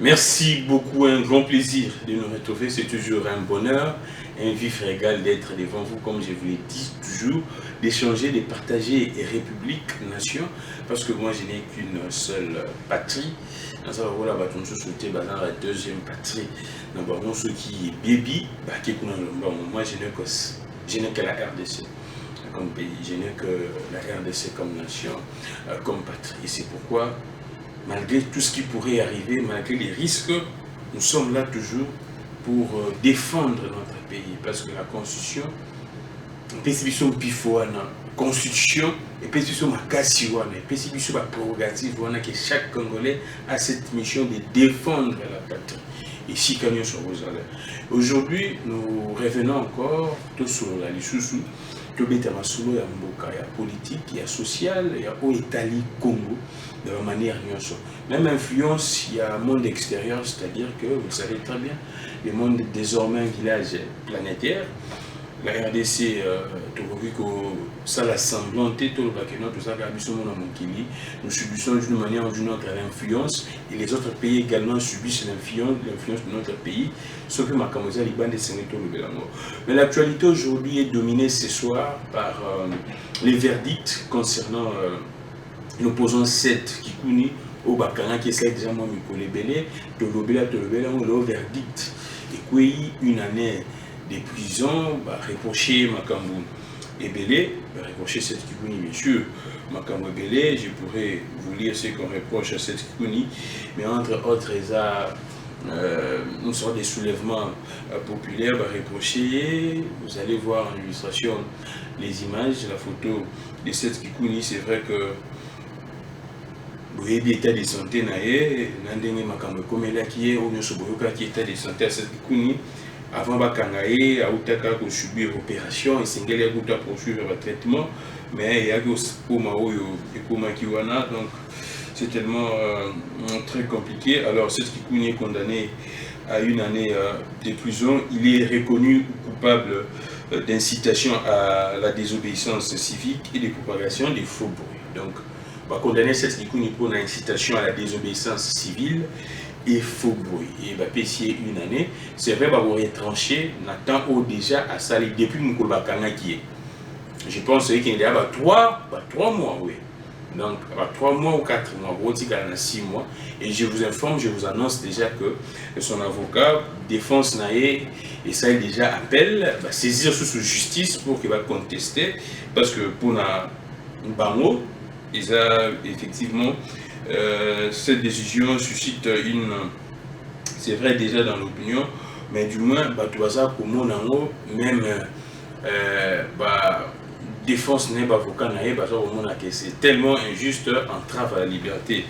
Merci beaucoup, un grand plaisir de nous retrouver. C'est toujours un bonheur, un vif régal d'être devant vous, comme je vous l'ai dit toujours, d'échanger, de partager République, nation, parce que moi je n'ai qu'une seule patrie. Dans ça, voilà, dans la deuxième patrie, dans ce qui est baby, moi je n'ai que la RDC comme pays, je n'ai que la RDC comme nation, comme patrie. Et c'est pourquoi, malgré tout ce qui pourrait arriver, malgré les risques, nous sommes là toujours pour défendre notre pays. Parce que la Constitution, Constitution, et la prérogative, que chaque Congolais a cette mission de défendre la patrie. Ici, aujourd'hui, nous revenons encore tout sur la Lissoussou. Il y a politique, il y a social, il y a Italie, Congo, de la manière même influence, il y a un monde extérieur, c'est-à-dire que, vous le savez très bien, le monde désormais un village planétaire. La RDC, ça l'a semblanté, nous subissons d'une manière ou d'une autre l'influence, et les autres pays également subissent l'influence de notre pays, sauf que mais l'actualité aujourd'hui est dominée ce soir par les verdicts concernant l'opposant 7 Kikuni au Bakanga qui est déjà moi Mikolebele, le verdict et puis une année de prison, reprocher Makambu Ebele, reprocher cette Kikuni, monsieur Makambu Ebele, je pourrais vous lire ce qu'on reproche à cette Kikuni, mais entre autres, une sorte de soulèvement populaire reproché. Vous allez voir en illustration les images, la photo de cette Kikuni, c'est vrai que vous voyez l'état de santé Nandenge Makambu Komela qui est au Nyosoboyoka qui état de santé à cette Kikuni. Avant Bakangaye, Aoutaka a subi l'opération, et Singeli a poursuivre le traitement, mais il y a Kiwana, donc c'est tellement très compliqué. Alors, ce qui est condamné à une année de prison, il est reconnu coupable d'incitation à la désobéissance civique et de propagation des faux bruits. Donc, on va condamner cette qui pour l'incitation à la désobéissance civile et faux bruit. Et va payer une année. C'est vrai, vous retrancher, Nathan au déjà à salir depuis mon Bakanga qui est. Je pense qu'il y a 3 mois, oui. Donc, 3 mois ou 4 mois, il y a 6 mois. Et je vous informe, je vous annonce déjà que son avocat, défense Naé, et ça est déjà appel, va saisir sous justice pour qu'il va contester. Parce que pour la Bango, ils a effectivement. Cette décision suscite une, c'est vrai déjà dans l'opinion, mais du moins, même défense n'est pas avocat, c'est tellement injuste, entrave à la liberté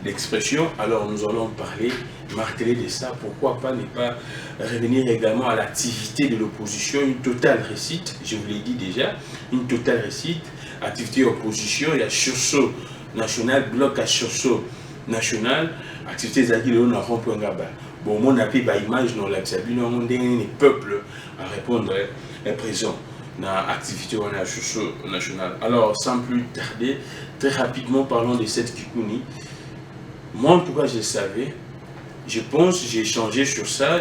d'expression. Alors nous allons parler, marteler de ça. Pourquoi pas ne pas revenir également à l'activité de l'opposition, une totale réussite, je vous l'ai dit déjà, une totale réussite, activité opposition, il y a sursaut national, bloc à sursaut national, activité Zagil, on a rempli un gaba. Bon, on a pris image dans l'activité, on a des peuples à répondre présent dans l'activité on a sursaut national. Alors, sans plus tarder, très rapidement, parlons de cette Kikuni. Moi, en tout cas, je savais, je pense, j'ai échangé sur ça,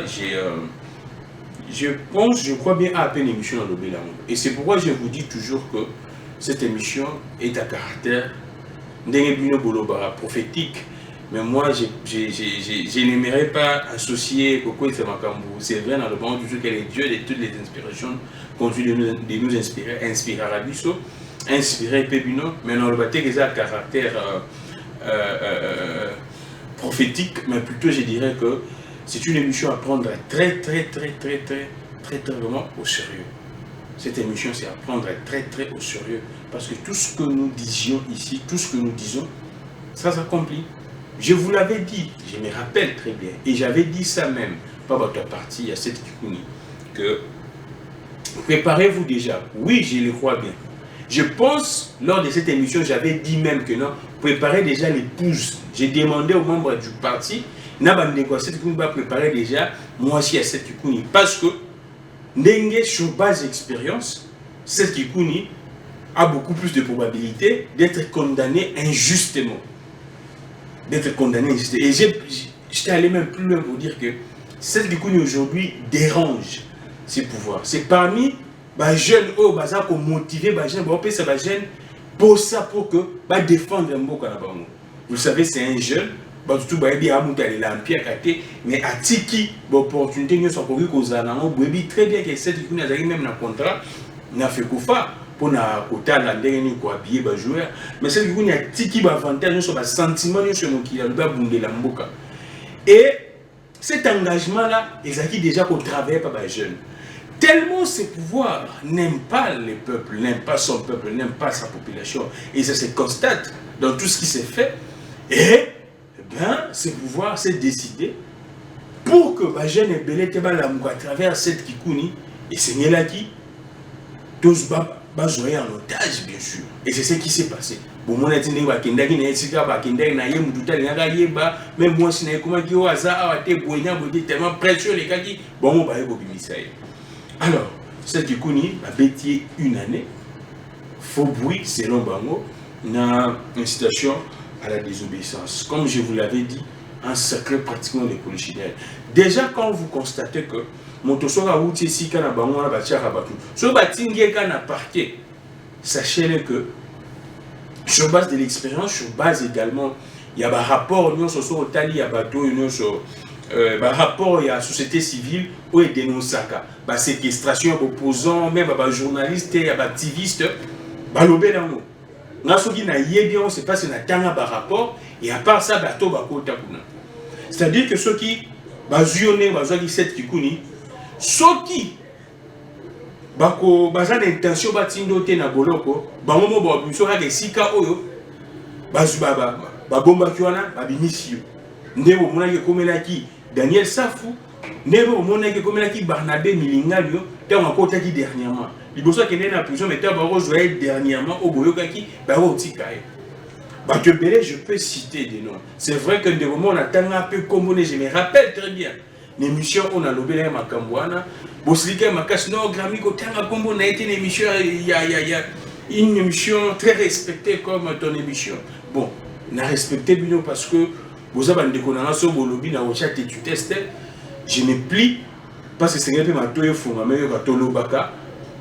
je crois bien à peine émission dans le Bélamou. Et c'est pourquoi je vous dis toujours que cette émission est à caractère prophétique, mais moi je n'aimerais pas associer Koko et Makambu. C'est vrai dans le monde toujours qu'elle est Dieu de toutes les inspirations continuent de nous inspirer à Rabiso, inspirer Pébino, mais dans le bâtiment qui a un caractère prophétique, mais plutôt je dirais que c'est une émission à prendre très vraiment au sérieux. Cette émission, c'est à prendre très au sérieux. Parce que tout ce que nous disions ici, tout ce que nous disons, ça s'accomplit. Je vous l'avais dit, je me rappelle très bien. Et j'avais dit ça même, pas votre partie à cette Kikuni, que préparez-vous déjà. Oui, je le crois bien. Je pense, lors de cette émission, j'avais dit même que non, préparez déjà l'épouse. J'ai demandé aux membres du parti, cette Kikuni va préparer déjà, moi aussi à cette Kikuni. Parce que, Ndenge, sur base d'expérience, cette Kikuni a beaucoup plus de probabilité d'être condamné injustement. Et j'étais allé même plus loin pour dire que celle qui connaît aujourd'hui dérange ses pouvoirs. C'est parmi les jeunes qui sont motivés, les jeunes pour ça, pour que défendre un mot. Vous savez, c'est un jeune, tout mais à Tiki, l'opportunité, nous sommes très bien que celle qui connaît même un contrat, n'a fait quoi pour na côté la dernière quoi habiller ba joueur mais celle qui connaît Tiki avantage sur le sentiment sur mon qui a le bundé la mboka. Et cet engagement-là, ils ont déjà qu'on travaille par les jeunes. Tellement ces pouvoirs n'aiment pas le peuple, n'aiment pas son peuple, n'aiment pas sa population. Et ça se constate dans tout ce qui s'est fait. Et ces pouvoirs s'est décidé pour que les jeunes et belé à travers cette kikouni, et c'est là qui tous jouer en otage, bien sûr. Et c'est ce qui s'est passé. Bon, mon été n'est pas kindaki n'est pas kindaki n'a yé moutouta n'a pas yé ba même moi si n'est comment qui au hasard a été boignan boudi tellement précieux les gars qui bon on va y aller. Alors cette qui connaît a bêtier une année faux bruit selon Bango na incitation à la désobéissance. Comme je vous l'avais dit, un secret pratiquement des polichinelles. Déjà quand vous constatez que Montosora routier si kana Bango na batia rabatu. So batingie kana parquet. Sachez que sur base de l'expérience, sur base également, il y a un rapport, nous sommes au Tali, il y a un rapport, il y a la société civile, où il dénonce ça. La séquestration, opposants, même les journalistes, les activistes, balobé dans nous. Nous avons dit que on ne sait pas si on a un rapport, et à part ça, c'est-à-dire que ceux qui ont cette qui connaissent, ceux qui baza na intention batindo te na boloko bango mo biso ka sika oyo bazubaba babomba kiwana babinisi ndebo mona ke komelaki Daniel Safou ndebo mona ke komelaki Barnabé Milingalio te on akota ki dernièrement liboso ke na prison mais ta ba rejoindre dernièrement au boyokaki ba otikae ba que belé je peux citer des noms. C'est vrai que ndebo mona tanga peu combiné, je me rappelle très bien l'émission on a lobé na makambwana. Boslika Makas, non, Grammy, on a été une émission, il y a une émission très respectée comme ton émission. Bon, on a respecté Bino parce que vous avez des connaissances au lobby, dans le chat et tu testes. Je me plie parce que c'est un peu ma toile fongame, tolo baka,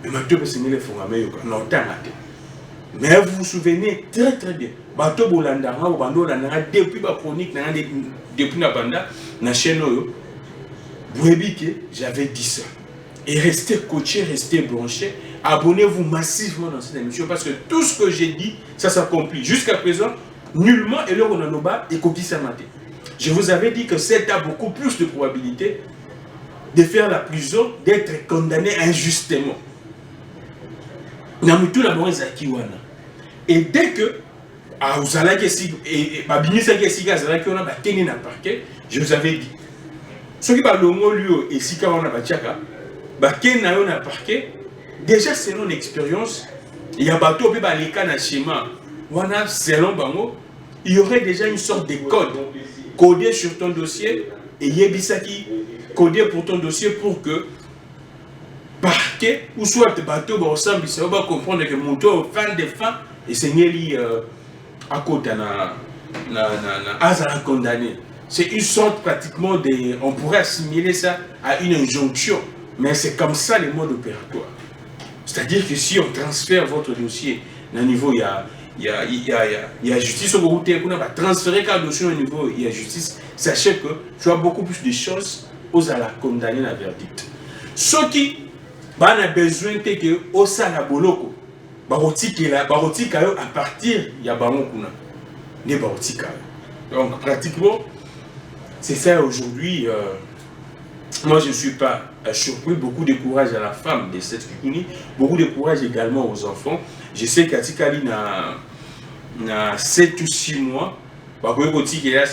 mais ma toile c'est le fongame, non, t'as raté. Mais vous vous souvenez très très bien, bateau Bolanda, depuis ma chronique, depuis la banda, na chaîne, vous avez que j'avais dit ça. Et restez coaché, restez branché. Abonnez-vous massivement dans cette émission parce que tout ce que j'ai dit, ça s'accomplit. Jusqu'à présent, nullement et là on en a bas et Koki Samate. Je vous avais dit que c'est a beaucoup plus de probabilité de faire la prison, d'être condamné injustement. Namutu la bonne Zakiwana. Et dès que vous allez je vous avais dit, ceux qui parlent de lui et si on a batchaka, déjà selon l'expérience, il y a bateau qui na schéma. Selon Bango, il y aurait déjà une sorte de code codé sur ton dossier et yebisaki codé pour ton dossier pour que parquet ou soit bateau ensemble, ça va comprendre que mon tour fin de fin et c'est lié à côté na condamné. C'est une sorte pratiquement de... On pourrait assimiler ça à une injonction. Mais c'est comme ça le mode opératoire. C'est-à-dire que si on transfère votre dossier à un niveau, il y a justice au côté, on va transférer le dossier au niveau, il y a justice. Sachez que tu as beaucoup plus de choses aux à la condamner la verdict. Ce qui a besoin de que au sana boloko, barotika à partir il y a baronkuna, ne barotika. Donc pratiquement c'est ça aujourd'hui. Moi, je ne suis pas surpris. Beaucoup de courage à la femme de cette Kikouni. Beaucoup de courage également aux enfants. Je sais qu'Atikali n'a 7 ou 6 mois. Il y a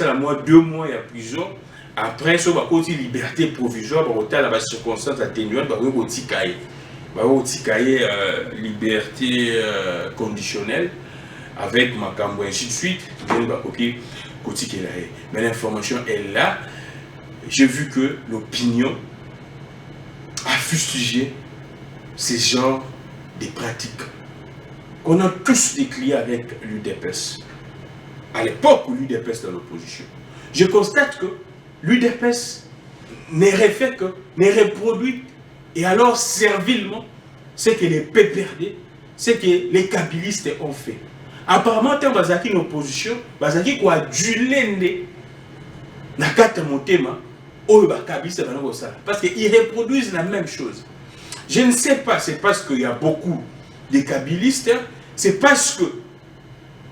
2 mois, il y a prison. Après, il y a une liberté provisoire. Il y a des circonstances atténuantes. Il y a une liberté conditionnelle avec ma cambo et ainsi de suite. Mais l'information est là. J'ai vu que l'opinion a fustigé ces genres de pratiques. On a tous décrié avec l'UDPS. À l'époque où l'UDPS est dans l'opposition. Je constate que l'UDPS ne refait que, ne reproduit, et alors servilement, ce que les PPRD, ce que les kabylistes ont fait. Apparemment, quand Bazaki en opposition, Bazaki quoi adulé na kata motema, parce qu'ils reproduisent la même chose. Je ne sais pas, c'est parce qu'il y a beaucoup de kabylistes, c'est parce que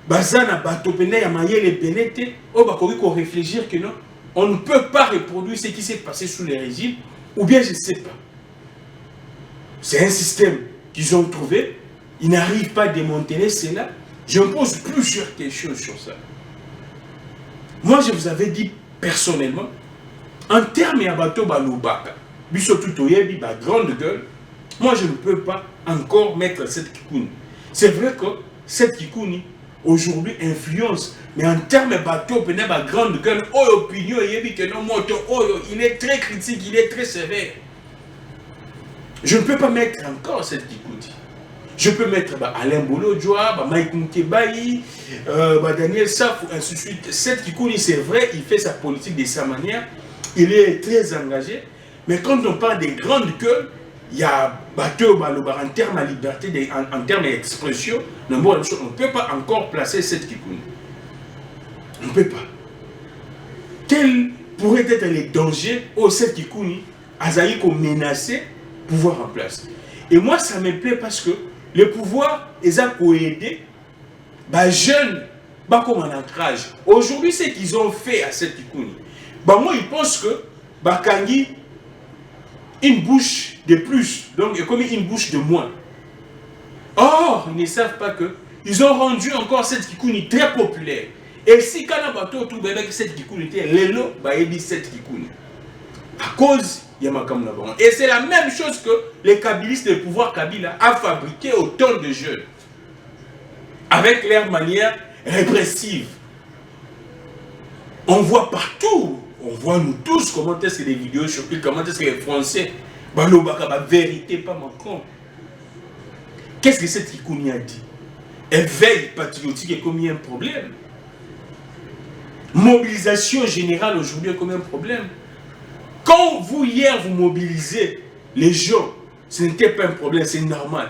Bazana Batopene Yamaye les pénété, on réfléchir que non, on ne peut pas reproduire ce qui s'est passé sous les régimes, ou bien je ne sais pas. C'est un système qu'ils ont trouvé, ils n'arrivent pas à démanteler cela. Je me pose plusieurs questions sur ça. Moi, je vous avais dit personnellement, en termes de bateau balobaka, grande gueule, moi je ne peux pas encore mettre cette kikouni. C'est vrai que cette kikouni aujourd'hui influence, mais en termes de bateau, grande gueule, opinion, il est très critique, il est très sévère. Je ne peux pas mettre encore cette kikouni. Je peux mettre Alain Bolodjoa, Mike Moukebaï, Daniel Saf, ainsi de suite. Cette kikouni, c'est vrai, il fait sa politique de sa manière. Il est très engagé, mais quand on parle des grandes gueules, il y a bateau en termes de liberté, en termes d'expression, on ne peut pas encore placer cette kikouni. On ne peut pas. Quels pourraient être les dangers où cette kikouni a menacé le pouvoir en place? Et moi, ça me plaît parce que le pouvoir, ils ont aidé les jeunes, comme un ancrage. Aujourd'hui, ce qu'ils ont fait à cette kikouni, moi, ils pensent que Bakangi, une bouche de plus, donc comme une bouche de moins. Or, ils ne savent pas que ils ont rendu encore cette kikouni très populaire. Et si quand on tout cette kikouni était l'élo, il cette kikouni. À cause, il y a Makam Nabon. Et c'est la même chose que les kabylistes de pouvoir Kabila a fabriqué autant de jeunes. Avec leur manière répressive. On voit partout. On voit nous tous comment est-ce que les vidéos choquent, comment est-ce que les Français, vérité, pas Macron. Qu'est-ce que cette kikouni a dit? Elle veille patriotique est comme un problème. Mobilisation générale aujourd'hui est comme un problème. Quand vous, hier, vous mobilisez les gens, ce n'était pas un problème, c'est normal.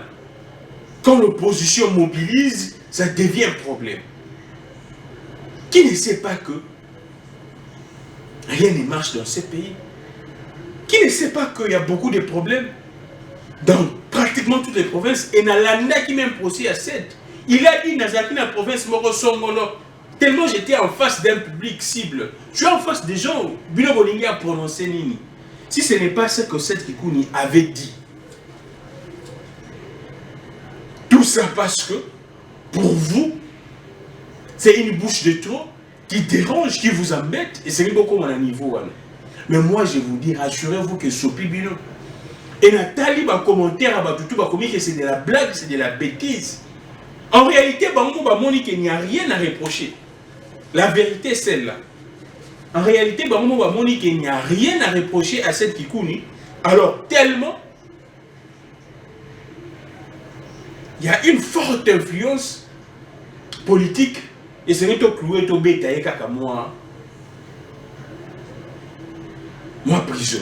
Quand l'opposition mobilise, ça devient un problème. Qui ne sait pas que rien ne marche dans ce pays? Qui ne sait pas qu'il y a beaucoup de problèmes dans pratiquement toutes les provinces? Et dans l'année qui même procès à 7. Il a dit dans la province Morosongolo, tellement j'étais en face d'un public cible. Je suis en face des gens, Bilo Bolingi a prononcé Nini. Si ce n'est pas ce que cette kikouni avait dit. Tout ça parce que, pour vous, c'est une bouche de trop qui dérange, qui vous embête, et c'est beaucoup à un niveau. Mais moi, je vous dis, rassurez-vous que Sopi Bino. Et Nathalie, va commentaire à tout que c'est de la blague, c'est de la bêtise. En réalité, il n'y a rien à reprocher. La vérité, est celle-là. En réalité, il n'y a rien à reprocher à cette kikouni. Alors, tellement, il y a une forte influence politique. Et c'est n'est pas cloué au bétail comme moi. Moi, prison.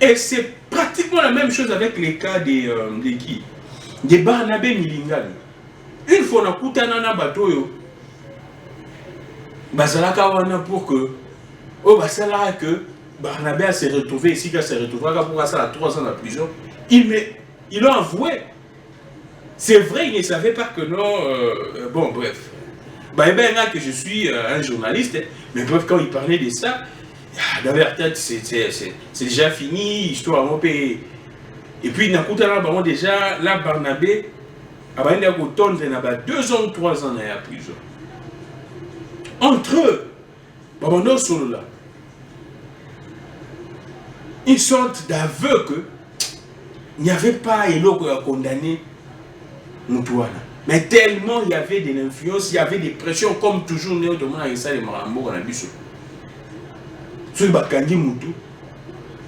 Et c'est pratiquement la même chose avec les cas de qui? Des Barnabé Milingani. Une fois on a coupé un bateau, Basalaka wana pour que Basalaka que Barnabé s'est retrouvé ici, qu'il s'est retrouvé pour ça à 3 ans de prison. Ils l'ont avoué. C'est vrai, ils ne savaient pas que non. Bon, bref. Que je suis un journaliste, mais bref, quand il parlait de ça, dans leur tête, c'est déjà fini, histoire à mon pays. Et puis, déjà, là, Barnabé, il a 2 ans ou 3 ans dans la prison. Entre eux, une sorte d'aveu qu'il n'y avait pas Eloko à condamner Moutouana. Mais tellement il y avait de l'influence, il y avait des pressions, comme toujours,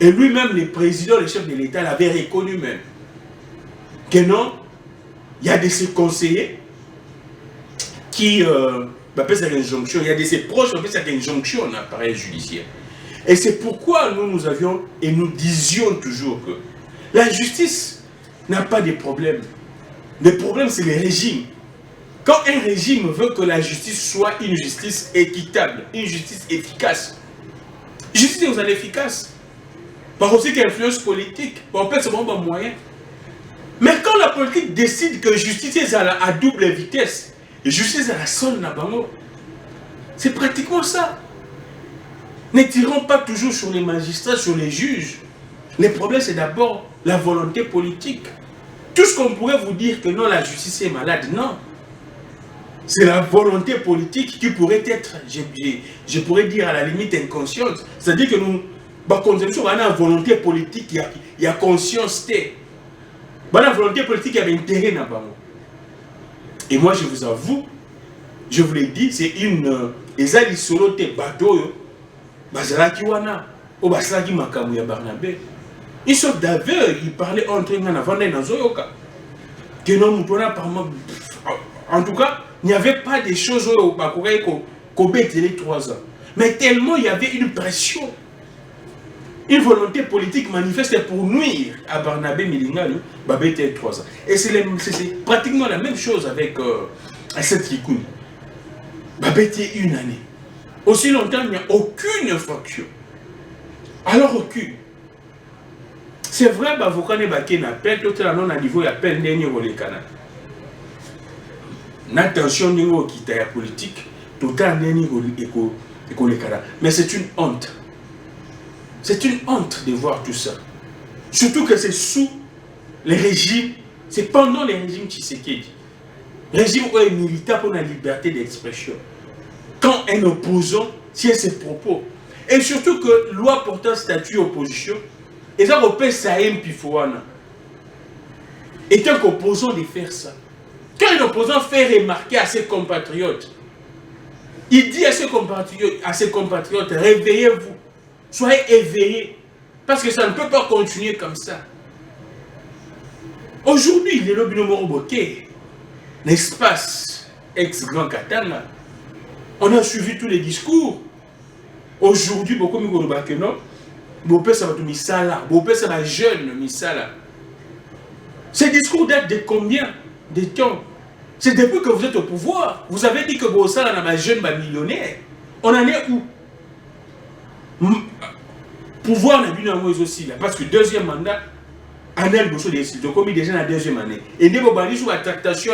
et lui-même, le président, le chef de l'État, l'avait reconnu même. Que non, il y a de ces conseillers qui une injonction. Il y a de ses proches, une injonction en appareil judiciaire. Et c'est pourquoi nous avions et nous disions toujours que la justice n'a pas de problème. Le problème, c'est le régime. Quand un régime veut que la justice soit une justice équitable, une justice efficace, justice est efficace. Par aussi qu'influence politique, on peut se rendre un moyen. Mais quand la politique décide que justice est à double vitesse, et justice à la sonne là-bas, c'est pratiquement ça. Ne tirons pas toujours sur les magistrats, sur les juges. Le problème, c'est d'abord la volonté politique. Tout ce qu'on pourrait vous dire que non, la justice est malade, non. C'est la volonté politique qui pourrait être, je pourrais dire à la limite inconsciente. C'est-à-dire que nous, on a une volonté politique, il y a conscience. La volonté politique, il y a intérêt là-bas. Et moi, je vous avoue, je vous l'ai dit, c'est une... Ezali solo te bateau, bazalaki wana, o basalaki makamu ya Barnabé. Ils sont d'aveugle, ils parlaient entre eux avant d'aller dans Zoyoka. Que non, en tout cas, il n'y avait pas de choses au Bakouraï qu'on bêtait les 3 ans. Mais tellement il y avait une pression, une volonté politique manifeste pour nuire à Barnabé Milinga, Babé 3 ans. Et c'est pratiquement la même chose avec cette Kikouni. Babé 1 année. Aussi longtemps, il n'y a aucune fraction. Alors aucune. C'est vrai, vous connaissez un appel, tout à l'heure, à niveau, il y a peine dernier au Canada. N'attention niveau qui est politique, tout à l'heure, mais c'est une honte. C'est une honte de voir tout ça. Surtout que c'est sous les régimes, c'est pendant les régimes Tshisekedi. Régime où il milite pour la liberté d'expression. Quand un opposant tient ses propos, et surtout que loi portant statut opposition, et ça repère Saïm Pifouana, est un opposant de faire ça. Quand un opposant fait remarquer à ses compatriotes, il dit à ses compatriotes, réveillez-vous, soyez éveillés, parce que ça ne peut pas continuer comme ça. Aujourd'hui, les lobbies Moroboké, l'espace ex-Grand Katanga, on a suivi tous les discours. Aujourd'hui, beaucoup de gens beaucoup ça va tout misala, beaucoup ça va jeune misala. Ces discours datent de combien de temps? C'est depuis que vous êtes au pouvoir. Vous avez dit que Bossala n'a pas jeune millionnaire. On en est où? Pouvoir n'a pas aussi là. Parce que deuxième mandat, Anel Bosso décide. Donc, comme déjà dans la deuxième année. Et dès que sur la tractation,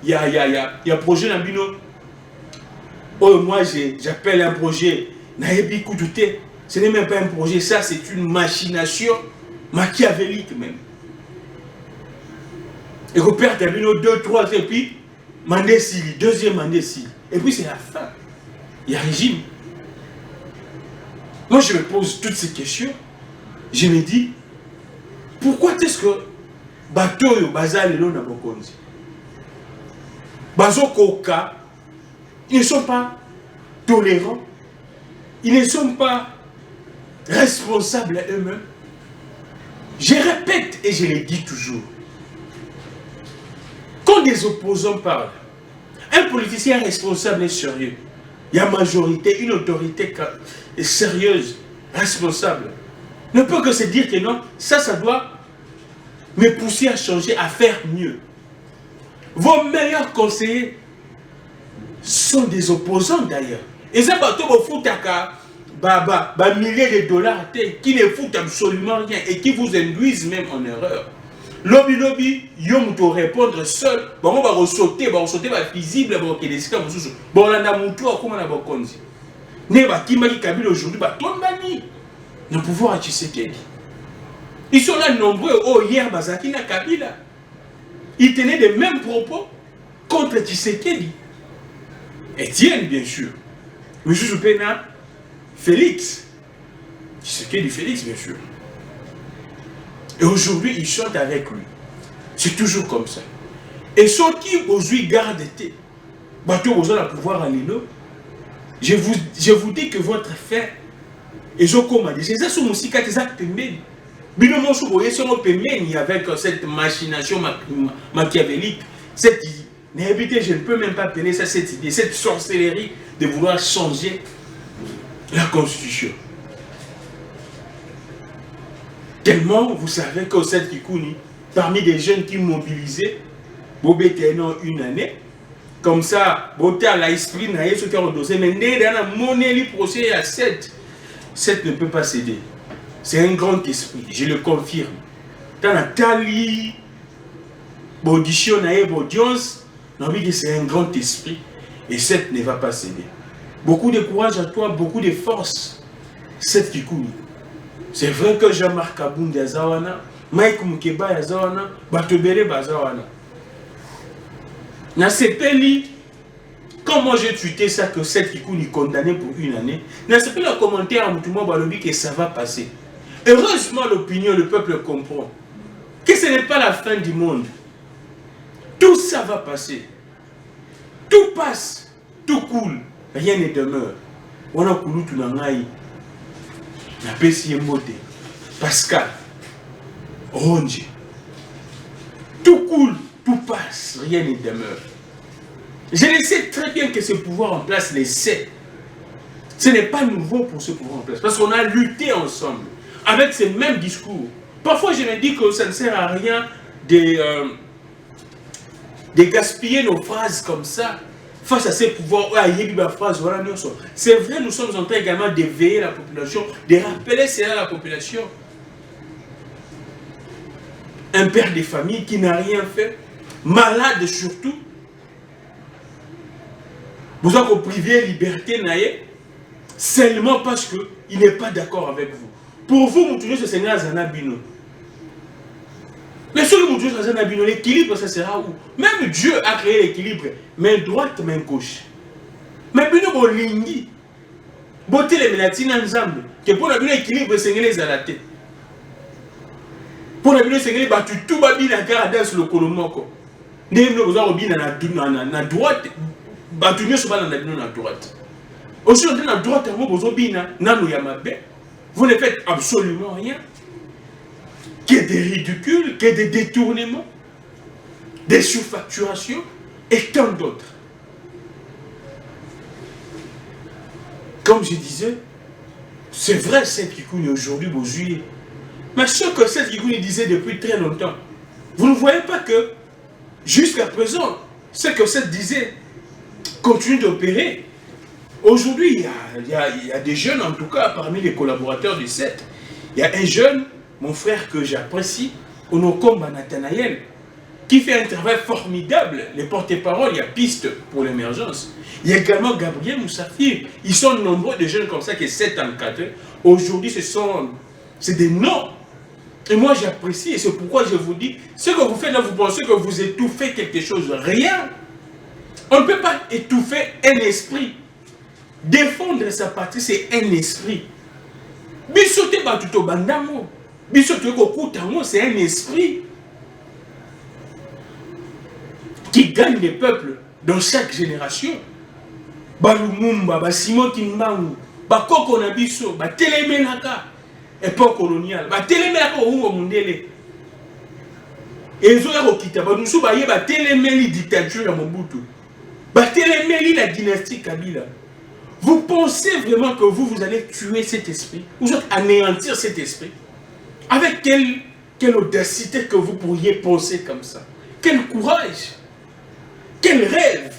il y a projet dans Bino. Oh, moi, j'appelle un projet. Naïbi Koudouté. Ce n'est même pas un projet, ça c'est une machination machiavélique même. Et qu'on perd Bino 2, 3, et puis, mandé Sili, deuxième mandé Sili. Et puis c'est la fin. Il y a régime. Moi je me pose toutes ces questions. Je me dis, pourquoi est-ce que bateau yo bazal et l'on a bokonzi? Bazo Koka, ils ne sont pas tolérants. Ils ne sont pas responsables eux-mêmes. Je répète et je le dis toujours. Quand des opposants parlent, un politicien responsable et sérieux, il y a majorité, une autorité sérieuse, responsable, ne peut que se dire que non, ça doit me pousser à changer, à faire mieux. Vos meilleurs conseillers sont des opposants d'ailleurs. Et ça va tout foutre milliers de dollars qui ne foutent absolument rien et qui vous induisent même en erreur. Lobby, yom to répondre seul, on va ressauter, visible, on a konzi. Ne va kimaki Kabila aujourd'hui, tombani. Le pouvoir à Tshisekedi. Ils sont là nombreux, hier, Bazaki na Kabila. Ils tenaient les mêmes propos contre Tshisekedi. Etienne, bien sûr. M. Joupena, Félix. Tshisekedi Félix, bien sûr. Et aujourd'hui, ils chantent avec lui. C'est toujours comme ça. Et ceux qui aujourd'hui gardent été, bateau aux le pouvoir à l'îlot, je vous dis que votre fait, et je commande, c'est ça sur mon cicat, c'est ça que avec cette machination machiavélique, cette N'habitez, je ne peux même pas appeler ça cette idée, cette sorcellerie de vouloir changer la constitution. Tellement, vous savez qu'au Set Kikouni, parmi des jeunes qui mobilisaient, Bobé Ténon une année, comme ça, Bobé à l'esprit, n'a ce qui a redossé, mais né dans la monnaie, le procès à 7. 7 ne peut pas céder. C'est un grand esprit, je le confirme. Dans la tali, audition, audience, c'est un grand esprit et 7 ne va pas céder. Beaucoup de courage à toi, beaucoup de force. 7 Kikouni. C'est vrai que Jean-Marc Abound Yazawana, Mike Mukeba Yazawana, Batobere Bazawana. Dans ces pays, quand moi j'ai tweeté ça que 7 Kikouni condamné pour une année, dans ce pays, le commentaire à Moutouma Balobi que ça va passer. Heureusement, l'opinion, le peuple comprend que ce n'est pas la fin du monde. Tout ça va passer. Tout passe. Tout coule. Rien ne demeure. On a coulu tout dans l'aïe. La Pessi Mbote. Pascal. Ronji. Tout coule. Tout passe. Rien ne demeure. Je le sais très bien que ce pouvoir en place les sait. Ce n'est pas nouveau pour ce pouvoir en place. Parce qu'on a lutté ensemble. Avec ces mêmes discours. Parfois, je me dis que ça ne sert à rien de gaspiller nos phrases comme ça face à ces pouvoirs. C'est vrai, nous sommes en train également d'éveiller la population, de rappeler cela à la population. Un père de famille qui n'a rien fait, malade surtout, vous avez privé liberté seulement parce qu'il n'est pas d'accord avec vous. Pour vous, vous ce Seigneur Zanabino. Mais sur le Zanabino, l'équilibre, ça sera où? Même Dieu a créé l'équilibre, main droite, main gauche. Mais Bino Bolingi, beauté les mélatines ensemble, que pour l'équilibre, c'est les alatés. Pour l'équilibre, c'est tout babi la garde sur le colomoko. Nous vous avez na droite, battu sur la droite. Aussi, on est à droite, vous avez vous ne faites absolument rien. Que des ridicules, que des détournements, des surfacturations et tant d'autres. Comme je disais, c'est vrai cette Kikouni aujourd'hui, vos juillet. Mais ce que cette Kikouni disait depuis très longtemps, vous ne voyez pas que jusqu'à présent, ce que cette disait continue d'opérer. Aujourd'hui, il y a des jeunes, en tout cas, parmi les collaborateurs de SET. Il y a un jeune, mon frère que j'apprécie, Onokomba Nathanaël, qui fait un travail formidable. Les porte-paroles, il y a piste pour l'émergence. Il y a également Gabriel Moussafir. Ils sont nombreux de jeunes comme ça qui SET encadrés. Aujourd'hui, c'est des noms. Et moi, j'apprécie, et c'est pourquoi je vous dis, ce que vous faites là, vous pensez que vous étouffez quelque chose. Rien. On ne peut pas étouffer un esprit. Défendre sa partie, c'est un esprit. Bisote batuto bandamo. Bisote kokutamo, c'est un esprit qui gagne les peuples dans chaque génération. Balumumba, Simon Kimbangu, Bakoko Nabiso, Telemenaka, époque coloniale, Telemenaka ou Mundele. Et ils ont quitté, nous baye Telemeli dictature à Mobutu, Telemeli la dynastie Kabila. Vous pensez vraiment que vous allez tuer cet esprit? Vous allez anéantir cet esprit? Avec quelle audacité que vous pourriez penser comme ça? Quel courage? Quel rêve?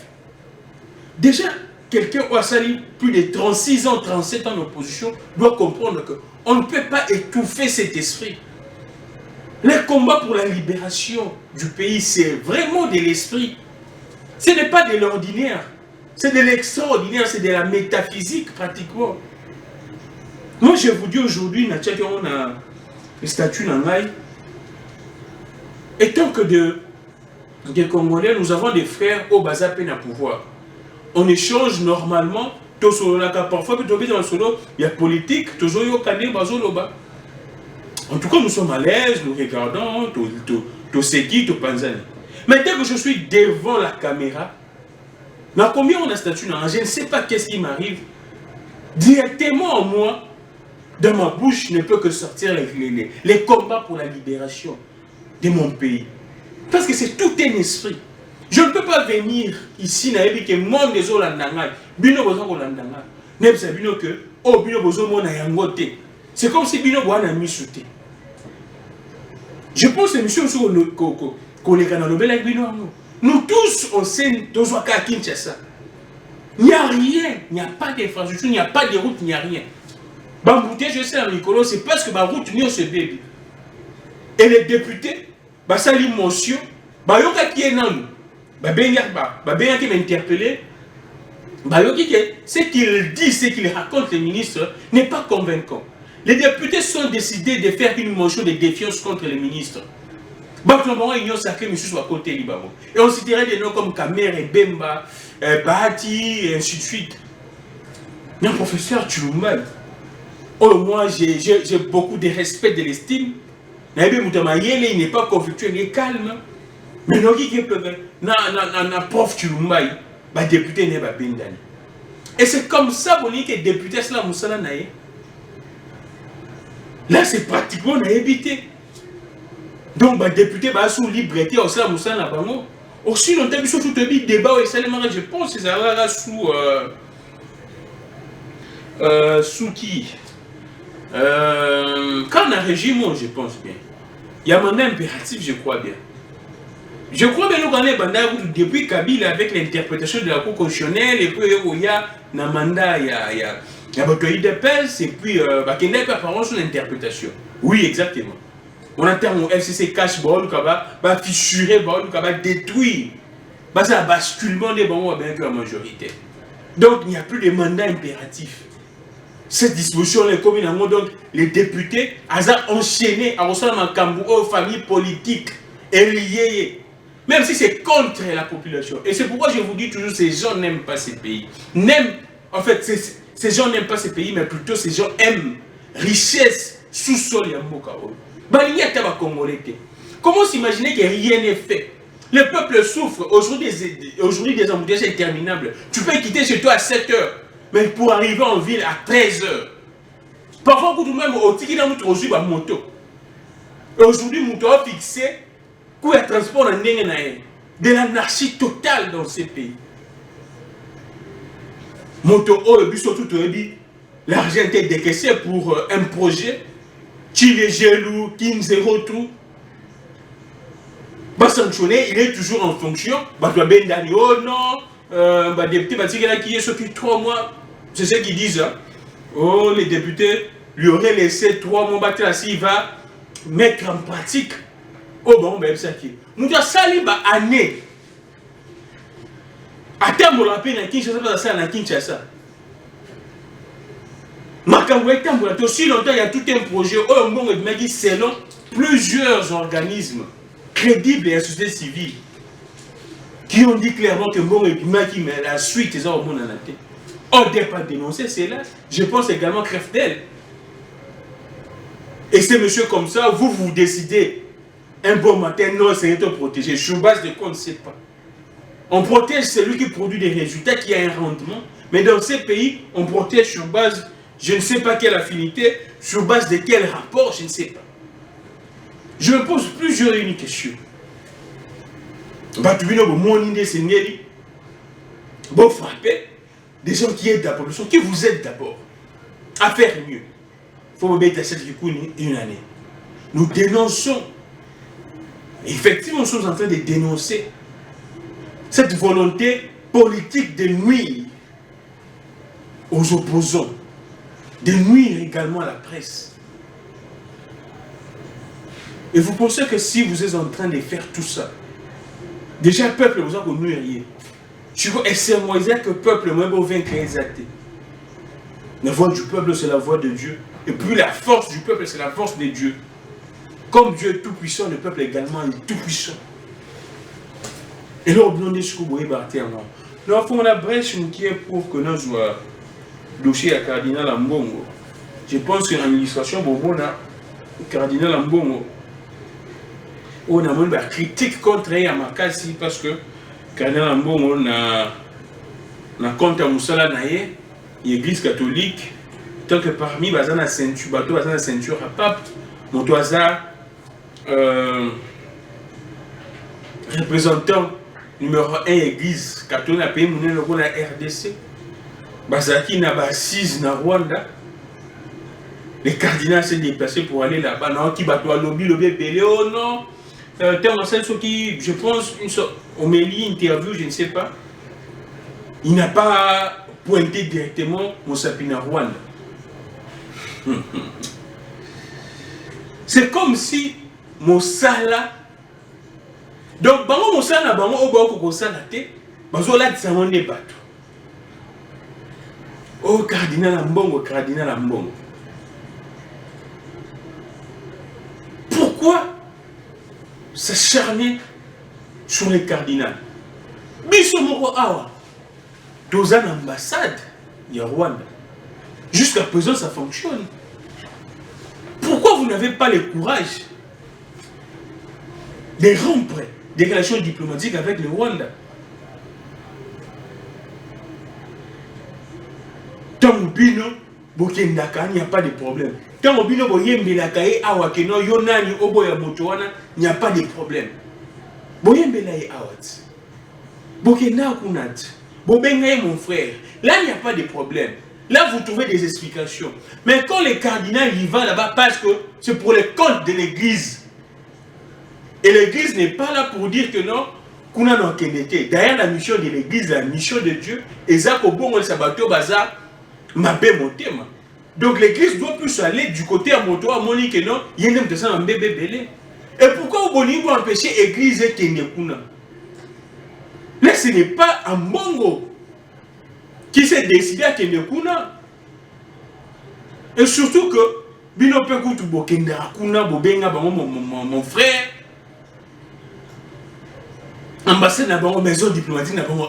Déjà, quelqu'un qui a sali plus de 36 ans, 37 ans d'opposition doit comprendre qu'on ne peut pas étouffer cet esprit. Le combat pour la libération du pays, c'est vraiment de l'esprit. Ce n'est pas de l'ordinaire. C'est de l'extraordinaire, c'est de la métaphysique pratiquement. Moi je vous dis aujourd'hui, on a le statut d'Angaï. Et tant que des Congolais, nous avons des frères au Baza peine à pouvoir. On échange normalement, parfois il y a politique, en tout cas nous sommes à l'aise, nous regardons, tout Seki, tout Panzani. Mais dès que je suis devant la caméra, dans combien on a statut dans je ne sais pas qu'est-ce qui m'arrive. Directement en moi, dans ma bouche, ne peut que sortir les combats pour la libération de mon pays. Parce que c'est tout un esprit. Je ne peux pas venir ici et que moi des Olandanga, bino bozo Olandanga, ne pas bino que oh bino bozo mona yangote. C'est comme si bino boana misute. Je pense que monsieur nous tous on sait tous à Kinshasa. Il n'y a rien, il n'y a pas d'infrastructure, il n'y a pas de route, il n'y a rien. Bambouté, je sais, Nicolas, c'est parce que ma route n'y a ce bébé. Et les députés, ça l'émotion, qui est non. Qui m'a interpellé, ce qu'il dit, ce qu'il raconte les ministres n'est pas convaincant. Les députés sont décidés de faire une motion de défiance contre les ministres. Ils ont sacré monsieur à côté Libamo. Et on citerait des noms comme Kamer et Bemba, Bahati, et ainsi de suite. Mais un professeur Tchouman, oh, moi j'ai beaucoup de respect, de l'estime. Il n'est pas conflictuel, il est calme. Mais non, qui peut na prof Tchouman, député n'est pas Bendani. Et c'est comme ça que les députés sont là, là c'est pratiquement évité. Donc, les députés sont liberté au sein de la banque. Aussi longtemps que tout le débat, je pense que ça va sous qui quand on a un régime, je pense bien. Il y a un mandat impératif, je crois bien. Je crois bien que depuis Kabila, avec l'interprétation de la Cour constitutionnelle, et puis il y a un mandat, il y a bataille de pèse, et puis il y a pas sur l'interprétation. Oui, exactement. On entend mon FCC cache, fissurer, détruire. C'est un basculement des bons avec la majorité. Donc il n'y a plus de mandat impératif. Cette disposition est commune. Donc les députés ont enchaîné à aux familles politiques et liées. Même si c'est contre la population. Et c'est pourquoi je vous dis toujours, ces gens n'aiment pas ces pays. En fait, ces gens n'aiment pas ces pays, mais plutôt ces gens aiment richesse, sous-sol et Mokao. Comment s'imaginer que rien n'est fait? Le peuple souffre. Aujourd'hui, des embouteillages interminables. Tu peux quitter chez toi à 7 heures, mais pour arriver en ville à 13 heures. Parfois, vous même au tiki dans notre moto. Aujourd'hui, mon a fixé pour le transport de l'anarchie totale dans ces pays. Moto, le but surtout, l'argent était décaissé pour un projet. Qui est jaloux, qui ne zéro tout. Sanctionné, il est toujours en fonction. Oh non, député qui est sorti 3 mois. C'est ce qu'ils disent. Hein. Oh, les députés lui auraient laissé 3 mois s'il va mettre en pratique. Oh bon, ben ça qui est. Nous avons sali année. À terme, on l'a appelé dans Kinshasa. Aussi longtemps, il y a tout un projet selon plusieurs organismes crédibles et la société civile qui ont dit clairement que la suite est au monde. On ne doit pas dénoncer cela. Je pense également Creftel. Et ces messieurs comme ça, vous décidez un bon matin, non, c'est être protégé. Sur base de quoi, on ne sait pas. On protège celui qui produit des résultats, qui a un rendement. Mais dans ces pays, on protège sur base, je ne sais pas quelle affinité, sur base de quel rapport, je ne sais pas. Je me pose plusieurs questions. Vous frappez des gens qui aident la population, qui vous aident d'abord à faire mieux. Il faut vous mettre à cette une année. Nous dénonçons. Effectivement, nous sommes en train de dénoncer cette volonté politique de nuire aux opposants, de nuire également à la presse. Et vous pensez que si vous êtes en train de faire tout ça, déjà le peuple vous a connu rien. Et c'est moi que le peuple va vaincre les athées. La voix du peuple, c'est la voix de Dieu. Et puis la force du peuple, c'est la force de Dieu. Comme Dieu est tout-puissant, le peuple également est tout-puissant. Et là, on dit ce que vous voyez partir. Nous avons la brèche qui est pour que nous soyons dossier à Cardinal Ambongo. Je pense qu'en illustration, on a Cardinal Ambongo. On a une critique contre Yamakasi parce que Cardinal Ambongo a contre Moussala Naye, l'église catholique, tant que parmi la ceinture à pape, mon hasard représentant numéro 1 église catholique na pays monene loko na RDC. Bazaki na assise na Rwanda. Le cardinal s'est déplacé pour aller là-bas. Non, qui bat lobby belé. Oh non. Je pense une sorte homélie, interview, je ne sais pas. Il n'a pas pointé directement Monsapina Rwanda. C'est comme si Monsala. Donc, bango Monsala, bango Obako Monsala te, bazola tsamone bato. Oh, cardinal Mbongo, cardinal Mbongo. Pourquoi s'acharner sur les cardinals? Biso moko awa. Dans une ambassade, il y a Rwanda. Jusqu'à présent, ça fonctionne. Pourquoi vous n'avez pas le courage de rompre des relations diplomatiques avec le Rwanda? Tant bino, bokendaka, il n'y a pas de problème. Tant bino, boyembelaka e awa keno yonani oboya motowana, il n'y a pas de problème. Boyembela e awat. Bokenda kunat. Bobengaye mon frère. Là, il n'y a pas de problème. Là, vous trouvez des explications. Mais quand le cardinal y va là-bas, parce que c'est pour le compte de l'église. Et l'église n'est pas là pour dire que non, qu'on a non derrière la mission de l'église, la mission de Dieu, et ça, au bon sabato baza, ma paix mon thème. Donc l'église doit plus aller du côté à moto à Monique que non, il y a un bébé belé. Et pourquoi vous empêcher l'église et Kenyekuna? Là, ce n'est pas un bongo qui s'est décidé à Kenyekuna. Et surtout que, Bino Pekutu Bokenda Kuna Bobenga mon frère, ambassade na bango, maison diplomatique na bango,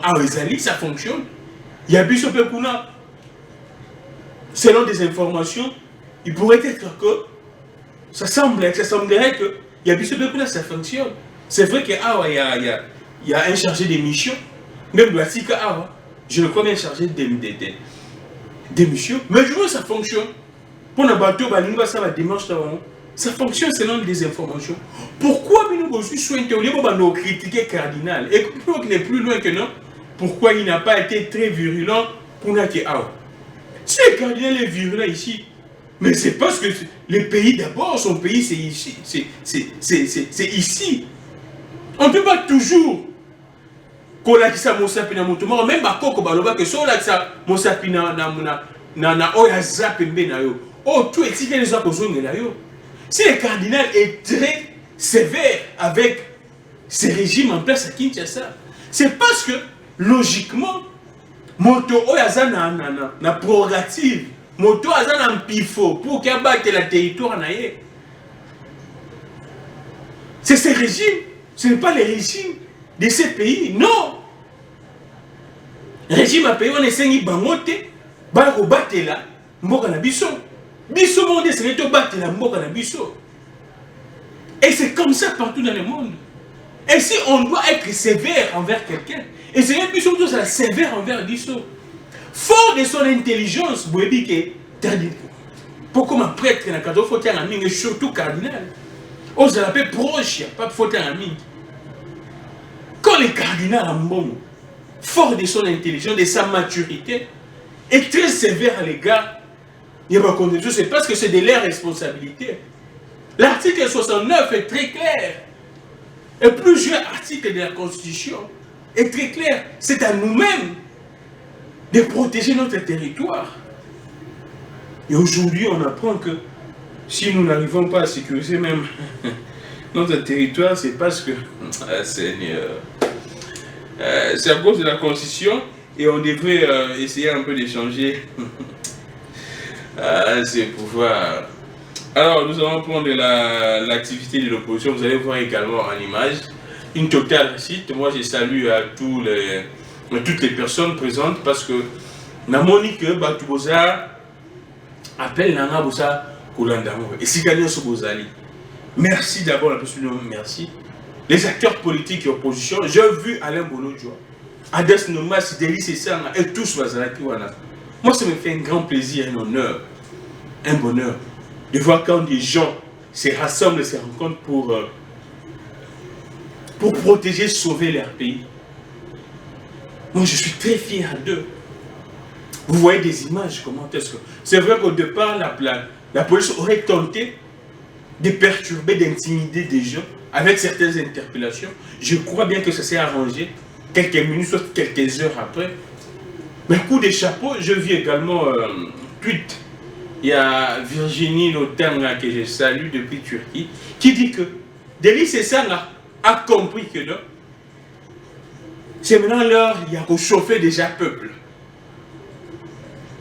ça fonctionne. Il y a Biso Pekuna. Selon des informations, il pourrait être que ça semblerait que il y a Biso Pekuna, ça fonctionne. C'est vrai qu'il y a un chargé de mission, même Blatika Awa, je le crois bien chargé de mission, mais je vois ça fonctionne. Pour le bateau, ça fonctionne selon des informations. Pourquoi nous sommes critiquer cardinal? Et pour qu'il est plus loin que non, pourquoi il n'a pas été très virulent pour nous dire si le cardinal est virulent ici, mais c'est parce que le pays d'abord, son pays c'est ici. C'est ici. On ne peut pas toujours kolakisa Monsapina Moutoma, même à Koko Baloba, que soit là Monsapina na oya zapembe na yo. Oh, tout est si les opposants là yo. Si le cardinal est très sévère avec ces régimes en place à Kinshasa, c'est parce que logiquement, moto oyaza na prérogative, moto aza na pifo pour qu'il batte la territoire na ye. C'est ces régimes, ce n'est pas les régimes de ces pays, non. Régime à pays on est sengi bangote, ba ko batela mboka na biso. Biso monde c'est to batela mboka na biso. Et c'est comme ça partout dans le monde. Et si on doit être sévère envers quelqu'un, et c'est même biso c'est sévère envers biso. Fort de son intelligence, boyebi que pourquoi ma prêtre na kato faut tirer et surtout cardinal. On se l'appelle proche, pas faut tirer Quand le cardinal Ambongo, fort de son intelligence, de sa maturité, est très sévère à l'égard, c'est parce que c'est de leur responsabilité. L'article 69 est très clair. Et plusieurs articles de la Constitution est très clair. C'est à nous-mêmes de protéger notre territoire. Et aujourd'hui, on apprend que si nous n'arrivons pas à sécuriser même notre territoire, c'est parce que, Seigneur, c'est à cause de la Constitution et on devrait essayer un peu d'échanger ces pouvoirs. Alors, nous allons prendre l'activité de l'opposition. Vous allez voir également en image une totale réussite. Moi, je salue à toutes les personnes présentes parce que Namonique Batouboza appelle Nanga Bosa Koulandamo. Et si gagnons ce Bozali. Merci d'abord, merci. Les acteurs politiques et opposition, j'ai vu Alain Bolodjoa, Ades Noma, Sideli Sessanga et tous Bazalaki Wana. Moi, ça me fait un grand plaisir, un honneur, un bonheur de voir quand des gens se rassemblent, se rencontrent pour protéger, sauver leur pays. Moi, je suis très fier d'eux. Vous voyez des images, comment est-ce que... C'est vrai qu'au départ, la police aurait tenté de perturber, d'intimider des gens avec certaines interpellations. Je crois bien que ça s'est arrangé quelques minutes, soit quelques heures après. Mais coup de chapeau, je vis également tweet. Il y a Virginie Lotanga que je salue depuis Turquie, qui dit que Denis Sessanga a compris que non, c'est maintenant l'heure, il y a qu'au chauffer déjà peuple.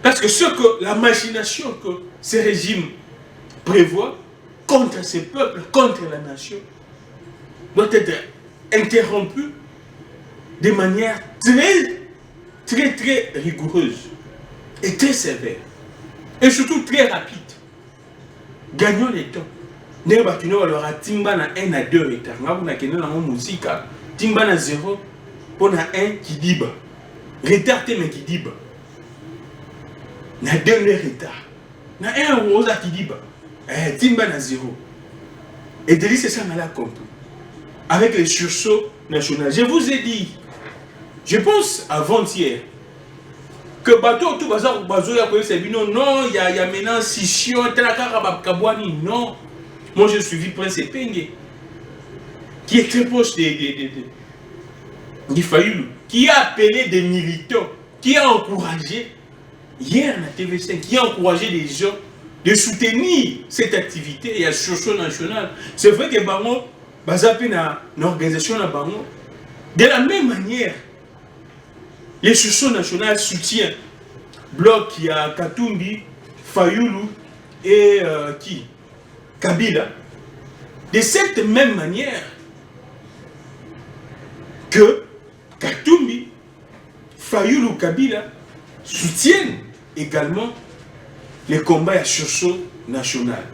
Parce que ce que la machination que ce régime prévoit contre ces peuples, contre la nation, doit être interrompu de manière très rigoureuse et très sévère. Et surtout très rapide. Gagnons les temps. Nous avons timba na 1 à 2 retard. Nous avons musique. Timba na 0 pour na 1 qui dit bas. Retard mais qui dit bas. Na 2 retard. Na 1 rosa qui dit bas. Timba na 0. Et Denis c'est ça mal compris. Avec les sursauts nationaux. Je vous ai dit, je pense avant-hier, que bateau tout bazar bazo ya koyesa bino non il y a maintenant scission telaka kabwani non. Moi je suivi Prince Penge qui est très proche du Fayoulou, qui a appelé des militants, qui a encouragé hier na TV5, qui a encouragé les gens de soutenir cette activité et la sursaut nationale. C'est vrai que bango bazapi na organisation na bango de la même manière. Les sursauts nationaux soutiennent Bloc qui a Katumbi, Fayoulou et qui Kabila. De cette même manière que Katumbi, Fayoulou, Kabila soutiennent également les combats à sursaut national.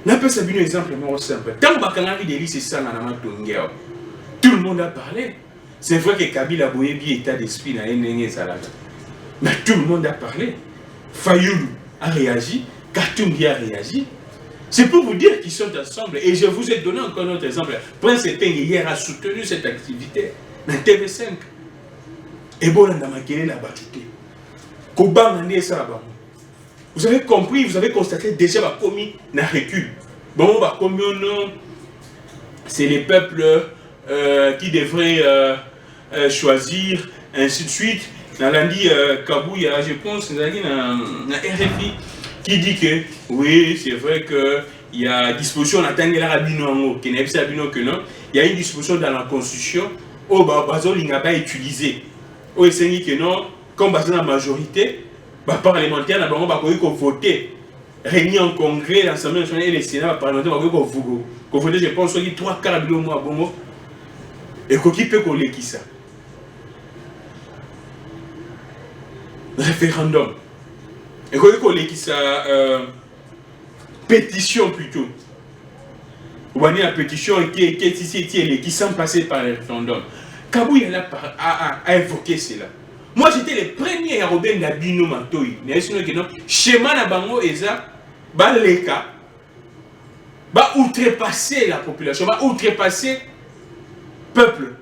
N'a pas ça un exemple simple. Tant que Denis c'est ça tout le monde a parlé. C'est vrai que Kabila a bien état d'esprit dans les Zalaga. Mais tout le monde a parlé. Fayoulou a réagi, Katumbi a réagi. C'est pour vous dire qu'ils sont ensemble. Et je vous ai donné encore un autre exemple. Prince Penge hier a soutenu cette activité dans TV5. Et bon, on a marqué la battue. Vous avez compris, vous avez constaté déjà la commis n'a recul. Bon, bah, comme c'est les peuples qui devraient choisir, ainsi de suite. Dans lundi, Kabouya, je pense, dans RFI, qui dit que oui, c'est vrai qu'il y a disposition, il y a une disposition dans la Constitution où Bazol n'a pas utilisé. Où il s'est dit que non, comme Bazol la majorité, les parlementaires n'ont pas voté, réunis en congrès, l'Assemblée nationale et le Sénat, les parlementaires n'ont pas voté, je pense, qu'il y a 3 quarts de mois et qui peut coller qui ça. Référendum. Et quand on dit ça, pétition plutôt. Ou bien la pétition qui sont passés par le référendum. Kabouya a évoqué cela. Moi j'étais le premier à Robin Nabino Mantoi. Mais sinon que non, schéma na bango eza ba leka ba outrepasser la population, ba outrepasser peuple.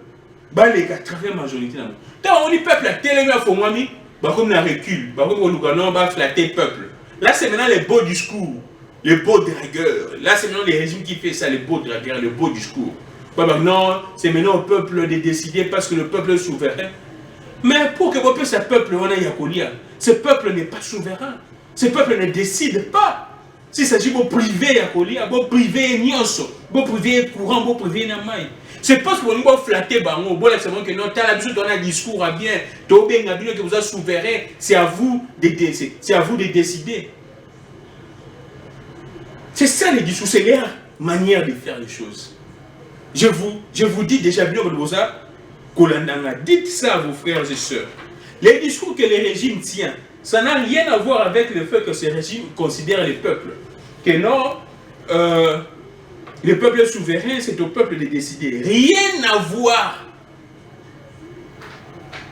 Ba leka travers majorité là. Quand on dit peuple à télé à Fomwami, bah comme la recul, bah comme on va flatter le peuple. Là c'est maintenant les beaux discours, les beaux dragueurs. Là c'est maintenant les régimes qui font ça, les beaux dragueurs, les beaux discours. Bah non, c'est maintenant au peuple de décider parce que le peuple est souverain. Mais pour que ce peuple ce peuple n'est pas souverain. Ce peuple ne décide pas. S'il s'agit de privé Yakolia, de privé Nyonso, de privé courant, de privé Namaï. C'est parce que vous avez flatté Bango, vous avez que non, tu as l'habitude de donner un discours à bien, tu as que vous êtes souverain, c'est à vous de décider. C'est ça le discours, c'est leur manière de faire les choses. Je vous dis déjà bien, dites ça à vos frères et sœurs. Les discours que le régime tient, ça n'a rien à voir avec le fait que ce régime considère les peuples. Que non, le peuple souverain, c'est au peuple de décider. Rien à voir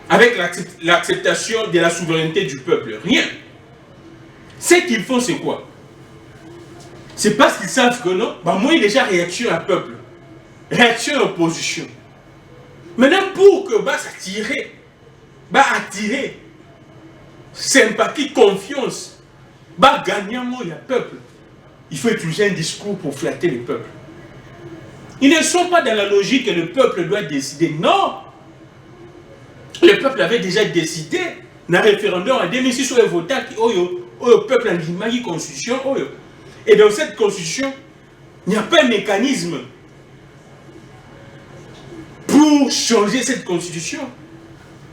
avec l'acceptation de la souveraineté du peuple. Rien. Ce qu'ils font, c'est quoi? C'est parce qu'ils savent que non, bah moi, il y a déjà réaction à peuple. Réaction à l'opposition. Maintenant, pour que ça s'attirer va attirer sympathie, confiance, va gagner le peuple. Il faut utiliser un discours pour flatter le peuple. Ils ne sont pas dans la logique que le peuple doit décider. Non! Le peuple avait déjà décidé dans le référendum en 2006 sur le vote le peuple a une constitution. Et dans cette constitution, il n'y a pas un mécanisme pour changer cette constitution.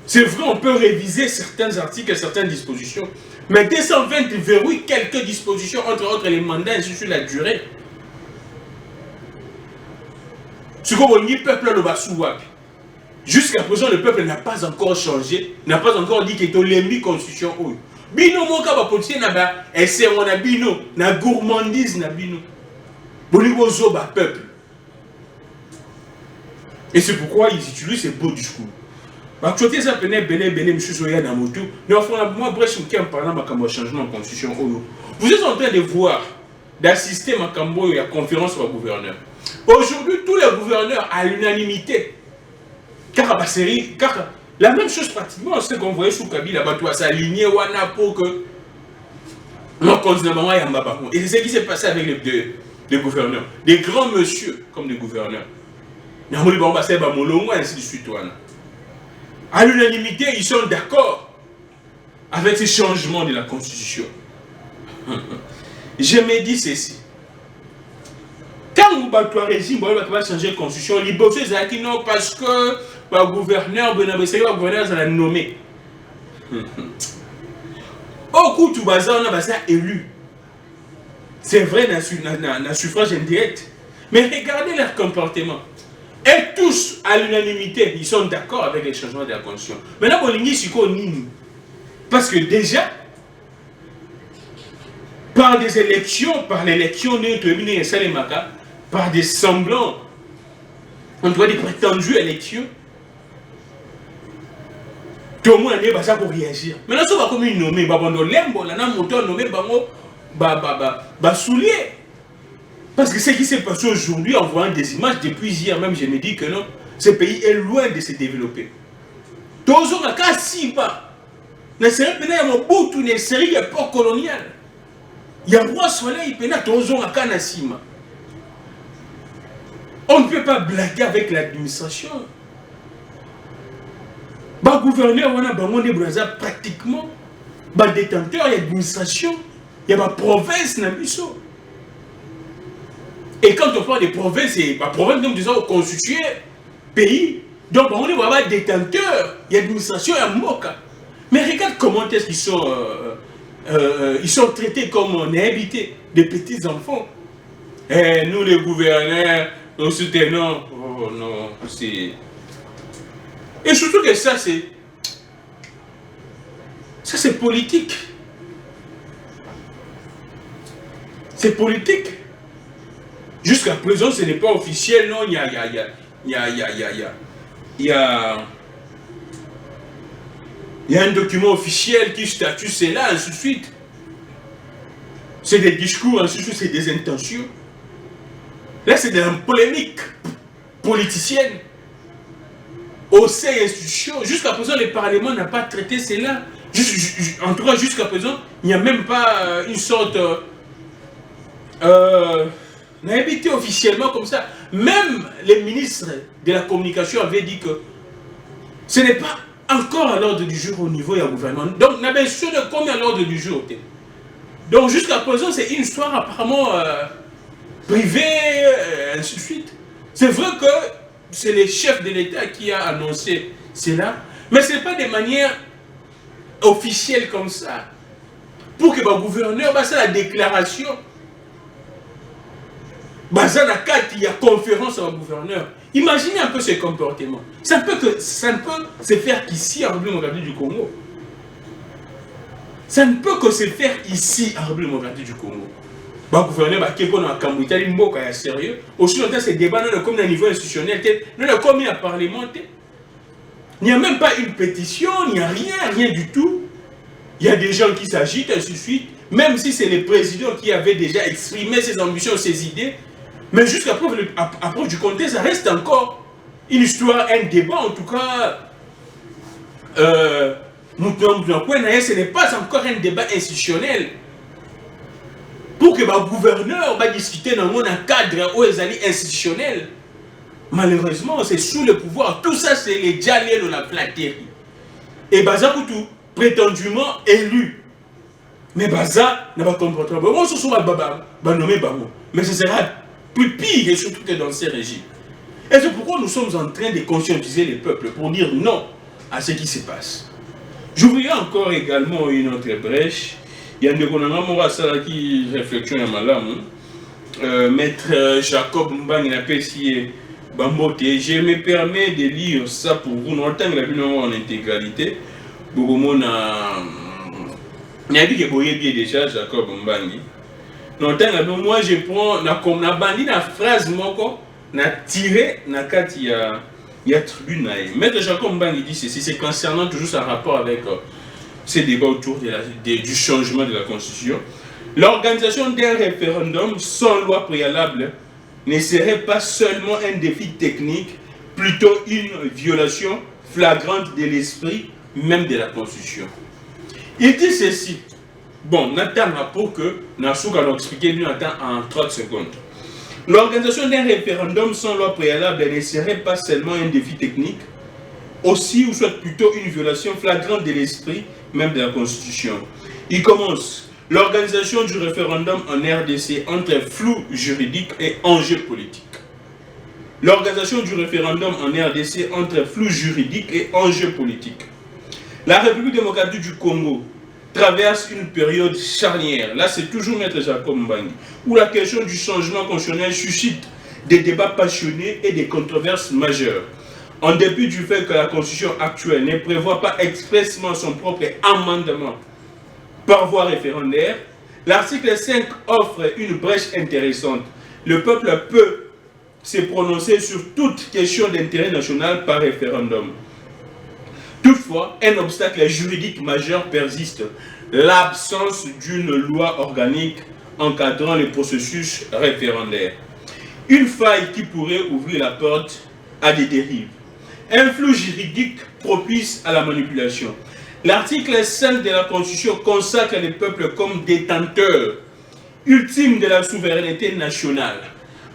C'est vrai, on peut réviser certains articles et certaines dispositions. Mais 220 verrouille quelques dispositions, entre autres les mandats, ainsi sur la durée. Ce qu'on dit, le peuple le bas sous. Jusqu'à présent, le peuple n'a pas encore changé, n'a pas encore dit qu'il est l'ennemi constitution. Bino moka ba politicien na ba essayer on a bino na gourmandise na bino. Bonigo zo ba peuple. Et c'est pourquoi ils utilisent ces beaux discours. Bah côté ça penait belé monsieur Soya na moto. Mais enfin moi brèche qui en parlant de changement de constitution. Vous êtes en train de voir d'assister à la conférence au gouverneur. Aujourd'hui, tous les gouverneurs à l'unanimité, car la même chose pratiquement, c'est qu'on voyait sous Kabila, bah, toi, s'aligner wana pour que non continuellement y a Mbabakou. Et c'est ce qui s'est passé avec les gouverneurs, des grands monsieur comme des gouverneurs. Ainsi de suite. À l'unanimité, ils sont d'accord avec ces changements de la constitution. Je me dis ceci. Quand vous battez un régime, vous allez changer la constitution. Les bossés disent non parce que le gouverneur, le gouverneur, ça l'a nommé. Au coup, tout bazar, on a élu. C'est vrai dans le suffrage indirect. Mais regardez leur comportement. Et tous, à l'unanimité, ils sont d'accord avec les changements de la constitution. Maintenant, on dit ce qu'on dit. Parce que déjà, par des élections, par l'élection de Salemaka, par des semblants, on doit des prétendues élections, tout le monde a ça pour réagir. Maintenant, ça va comme une nommée, soulier. Parce que ce qui s'est passé aujourd'hui, en voyant des images, depuis hier même, je me dis que non, ce pays est loin de se développer. Tous les gens ont si bas. Ne serait pas une série époque coloniale. Il y a un roi soleil, il y a tous les gens qui ont on ne peut pas blaguer avec l'administration. Le gouverneur, on a pratiquement le détenteur, il y a l'administration, il y a la province. Et quand on parle des provinces, c'est la province, nous disons, constituée pays. Donc, on a des détenteurs, il y a l'administration, il y a Moka. Mais regarde comment est-ce qu'ils sont, ils sont traités comme on est habité, des petits enfants. Et nous, les gouverneurs, nous soutenons. Oh non, c'est. Et surtout que ça, c'est. Ça, c'est politique. C'est politique. Jusqu'à présent, ce n'est pas officiel, non, il y a un document officiel qui statue cela, ainsi de suite. C'est des discours, ainsi de suite, c'est des intentions. Là, c'est de la polémique politicienne. Au sein de l'institution, jusqu'à présent, le Parlement n'a pas traité cela. En tout cas, jusqu'à présent, il n'y a même pas une sorte... n'a habité officiellement comme ça. Même les ministres de la communication avaient dit que ce n'est pas encore à l'ordre du jour au niveau du gouvernement. Donc, on a bien sûr de combien à l'ordre du jour. Donc, jusqu'à présent, c'est une histoire apparemment privée, ainsi de suite. C'est vrai que c'est le chef de l'État qui a annoncé cela, mais ce n'est pas de manière officielle comme ça. Pour que le gouverneur fasse la déclaration. Il y a conférence au gouverneur. Imaginez un peu ce comportement. Ça ne peut se faire qu'ici, en République du Congo. Ça ne peut que se faire ici, en République du Congo. Le gouverneur qui est en Cambodge, il est sérieux. Aussi longtemps, ces débats ne comme au niveau institutionnel, ne comme il y a parlementaire. Il n'y a même pas une pétition, il n'y a rien du tout. Il y a des gens qui s'agitent, ainsi de suite. Même si c'est le président qui avait déjà exprimé ses ambitions, ses idées. Mais jusqu'à preuve du contexte, ça reste encore une histoire, un débat, en tout cas, ce n'est pas encore un débat institutionnel. Pour que le gouverneur va discuter dans un cadre où ils allaient institutionnel. Malheureusement, c'est sous le pouvoir. Tout ça, c'est les dialogues de la flatterie. Et Baza Koutou, prétendument élu. Mais Baza n'a pas compris. Bon, ce sera nommé Babo. Mais ce sera plus pire, et surtout que dans ces régimes. Et c'est pourquoi nous sommes en train de conscientiser les peuples pour dire non à ce qui se passe. J'ouvrirai encore également une autre brèche. Il y a un qui réflexion à Malam. Maître Jacob Mbang n'a pas essayé. Je me permets de lire ça pour vous. Nous entendons la vie en intégralité. Beaucoup n'a dit que vous bien déjà Jacob Mbang. Moi je prends la bandit la phrase moko na tiré na kati ya tribune. Maître Jacob Mbang dit ceci, c'est concernant toujours ça rapport avec ces débats autour du changement de la Constitution. L'organisation d'un référendum sans loi préalable ne serait pas seulement un défi technique, plutôt une violation flagrante de l'esprit même de la Constitution. Il dit ceci. Bon, Nathan pour que Nasuka l'a expliqué lui en 30 secondes. L'organisation d'un référendum sans loi préalable ne serait pas seulement un défi technique, aussi ou soit plutôt une violation flagrante de l'esprit même de la Constitution. Il commence. L'organisation du référendum en RDC entre flou juridique et enjeu politique. L'organisation du référendum en RDC entre flou juridique et enjeu politique. La République démocratique du Congo traverse une période charnière. Là, c'est toujours Maître Jacob Mbang, où la question du changement constitutionnel suscite des débats passionnés et des controverses majeures. En dépit du fait que la Constitution actuelle ne prévoit pas expressément son propre amendement par voie référendaire, l'article 5 offre une brèche intéressante. Le peuple peut se prononcer sur toute question d'intérêt national par référendum. Toutefois, un obstacle juridique majeur persiste, l'absence d'une loi organique encadrant le processus référendaire. Une faille qui pourrait ouvrir la porte à des dérives. Un flou juridique propice à la manipulation. L'article 5 de la Constitution consacre le peuple comme détenteur ultime de la souveraineté nationale,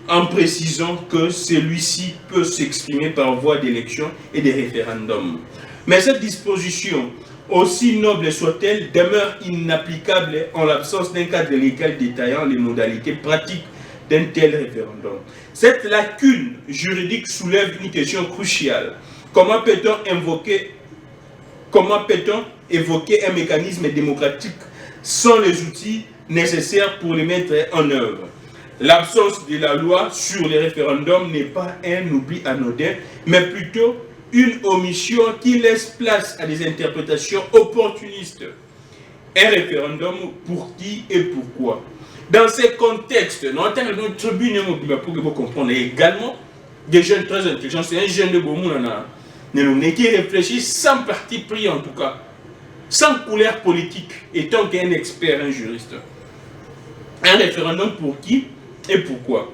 en précisant que celui-ci peut s'exprimer par voie d'élection et de référendum. Mais cette disposition, aussi noble soit-elle, demeure inapplicable en l'absence d'un cadre légal détaillant les modalités pratiques d'un tel référendum. Cette lacune juridique soulève une question cruciale. Comment peut-on évoquer un mécanisme démocratique sans les outils nécessaires pour le mettre en œuvre? L'absence de la loi sur les référendums n'est pas un oubli anodin, mais plutôt une omission qui laisse place à des interprétations opportunistes. Un référendum pour qui et pourquoi? Dans ces contextes, notre tribune pour que vous compreniez également, des jeunes très intelligents, c'est un jeune de Bomouna qui réfléchit sans parti pris en tout cas, sans couleur politique, étant qu'un expert, un juriste. Un référendum pour qui et pourquoi?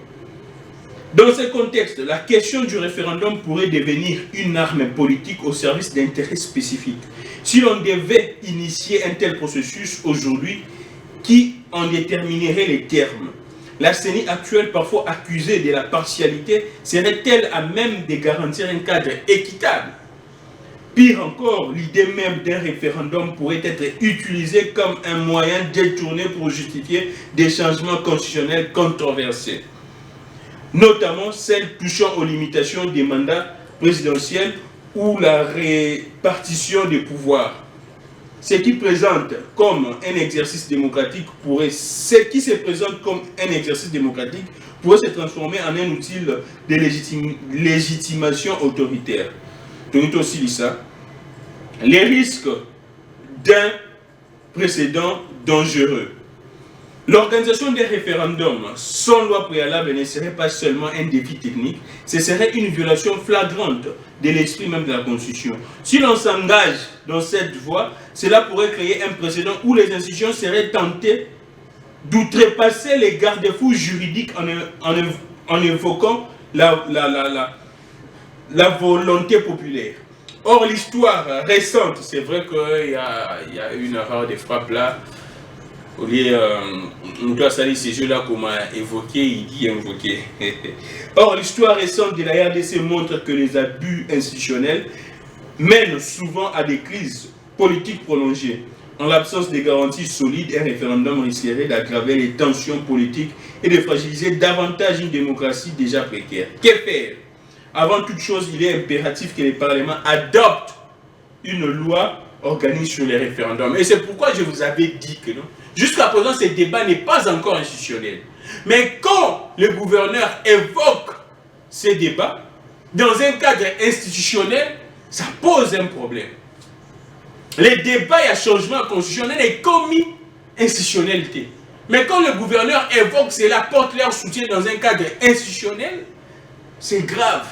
Dans ce contexte, la question du référendum pourrait devenir une arme politique au service d'intérêts spécifiques. Si l'on devait initier un tel processus aujourd'hui, qui en déterminerait les termes? La CENI actuelle, parfois accusée de la partialité, serait-elle à même de garantir un cadre équitable? Pire encore, l'idée même d'un référendum pourrait être utilisée comme un moyen détourné pour justifier des changements constitutionnels controversés, notamment celles touchant aux limitations des mandats présidentiels ou la répartition des pouvoirs. Ce qui se présente comme un exercice démocratique pourrait se transformer en un outil de légitimation autoritaire. Donc aussi dit ça. Les risques d'un précédent dangereux. L'organisation des référendums sans loi préalable ne serait pas seulement un défi technique, ce serait une violation flagrante de l'esprit même de la Constitution. Si l'on s'engage dans cette voie, cela pourrait créer un précédent où les institutions seraient tentées d'outrepasser les garde-fous juridiques en évoquant la volonté populaire. Or, l'histoire récente, c'est vrai qu'il y a une erreur de frappe là. Au lieu, on doit saluer ces jeux-là comme évoqué, il dit invoqué. Or, l'histoire récente de la RDC montre que les abus institutionnels mènent souvent à des crises politiques prolongées. En l'absence de garanties solides, un référendum risquerait d'aggraver les tensions politiques et de fragiliser davantage une démocratie déjà précaire. Que faire? Avant toute chose, il est impératif que les parlements adoptent une loi organique sur les référendums. Et c'est pourquoi je vous avais dit que non. Jusqu'à présent, ce débat n'est pas encore institutionnel. Mais quand le gouverneur évoque ces débats, dans un cadre institutionnel, ça pose un problème. Les débats et le changement constitutionnel est commis institutionnalité. Mais quand le gouverneur évoque cela, porte leur soutien dans un cadre institutionnel, c'est grave.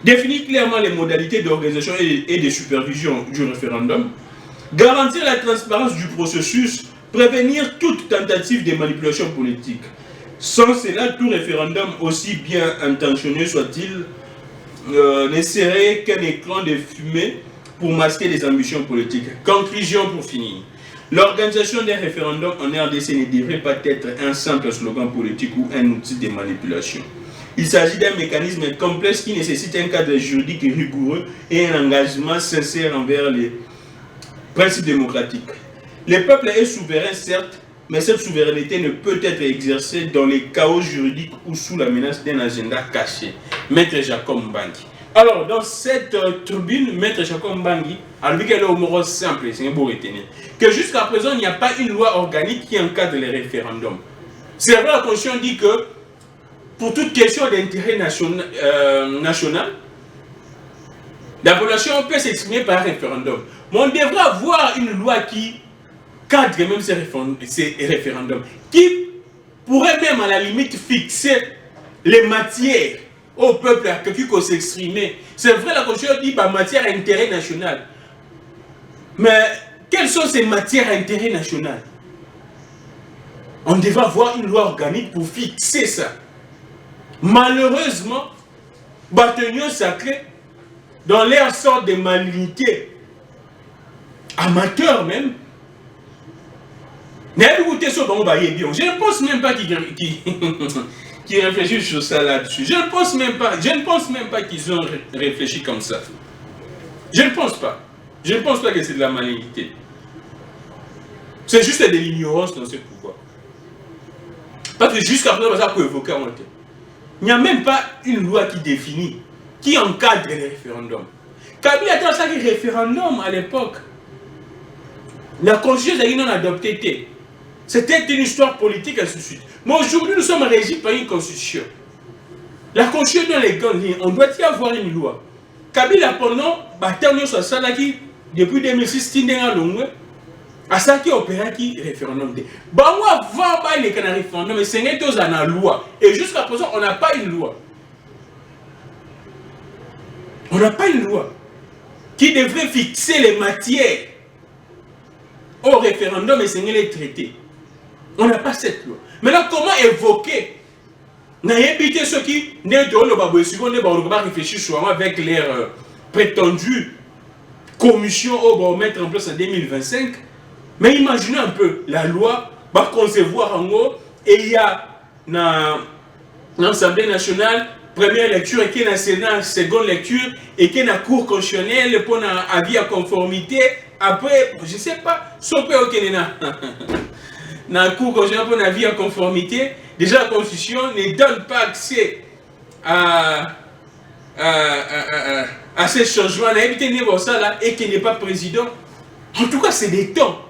Définir clairement les modalités d'organisation et de supervision du référendum, garantir la transparence du processus, prévenir toute tentative de manipulation politique. Sans cela, tout référendum, aussi bien intentionné soit-il, ne serait qu'un écran de fumée pour masquer les ambitions politiques. Conclusion pour finir. L'organisation d'un référendum en RDC ne devrait pas être un simple slogan politique ou un outil de manipulation. Il s'agit d'un mécanisme complexe qui nécessite un cadre juridique rigoureux et un engagement sincère envers les principes démocratiques. Le peuple est souverain, certes, mais cette souveraineté ne peut être exercée dans les chaos juridiques ou sous la menace d'un agenda caché. Maître Jacob Mbangi. Alors, dans cette tribune, Maître Jacob Mbangi a lui qu'elle est au mot simple, c'est un beau retenir, que jusqu'à présent, il n'y a pas une loi organique qui encadre les référendums. C'est vrai, la Constitution dit que pour toute question d'intérêt national, la population peut s'exprimer par référendum. Mais on devrait avoir une loi qui cadre même ces référendums, qui pourrait même à la limite fixer les matières au peuple à qui peut s'exprimer. C'est vrai, la Constitution dit bah, matière à intérêt national. Mais quelles sont ces matières à intérêt national? On devrait avoir une loi organique pour fixer ça. Malheureusement, bâtonniers sacrés, dans leur sorte de malignité, amateurs même, je ne pense même pas qu'ils réfléchissent sur ça là-dessus. Je ne pense même pas qu'ils ont réfléchi comme ça. Je ne pense pas. Je ne pense pas que c'est de la malignité. C'est juste de l'ignorance dans ce pouvoir. Parce que jusqu'à présent, ça peut évoquer en tête. Il n'y a même pas une loi qui définit, qui encadre les référendums. Kabila a ça que référendum à l'époque. La Constitution a non adoptée. C'était une histoire politique, ainsi de suite. Mais aujourd'hui, nous sommes régis par une Constitution. La Constitution dans les grandes lignes, on doit y avoir une loi. Kabila pendant, depuis 2006, à ça qui opéra qui référendum. Bah, on va pas les référendum, mais c'est une loi. Et jusqu'à présent, on n'a pas une loi. On n'a pas une loi qui devrait fixer les matières au référendum et c'est les traités. On n'a pas cette loi. Maintenant, comment évoquer? N'ayez ceux qui réfléchir souvent avec leur prétendue commission au mettre en place en 2025. Mais imaginez un peu, la loi va concevoir en haut et il y a dans l'Assemblée nationale première lecture et qui est dans le Sénat seconde lecture et qui est dans la Cour constitutionnelle pour un avis à conformité. Après, je ne sais pas, sauf que dans la Cour constitutionnelle pour un avis à conformité, déjà la Constitution ne donne pas accès à ces changements. Et qui n'est pas président. En tout cas, c'est des temps.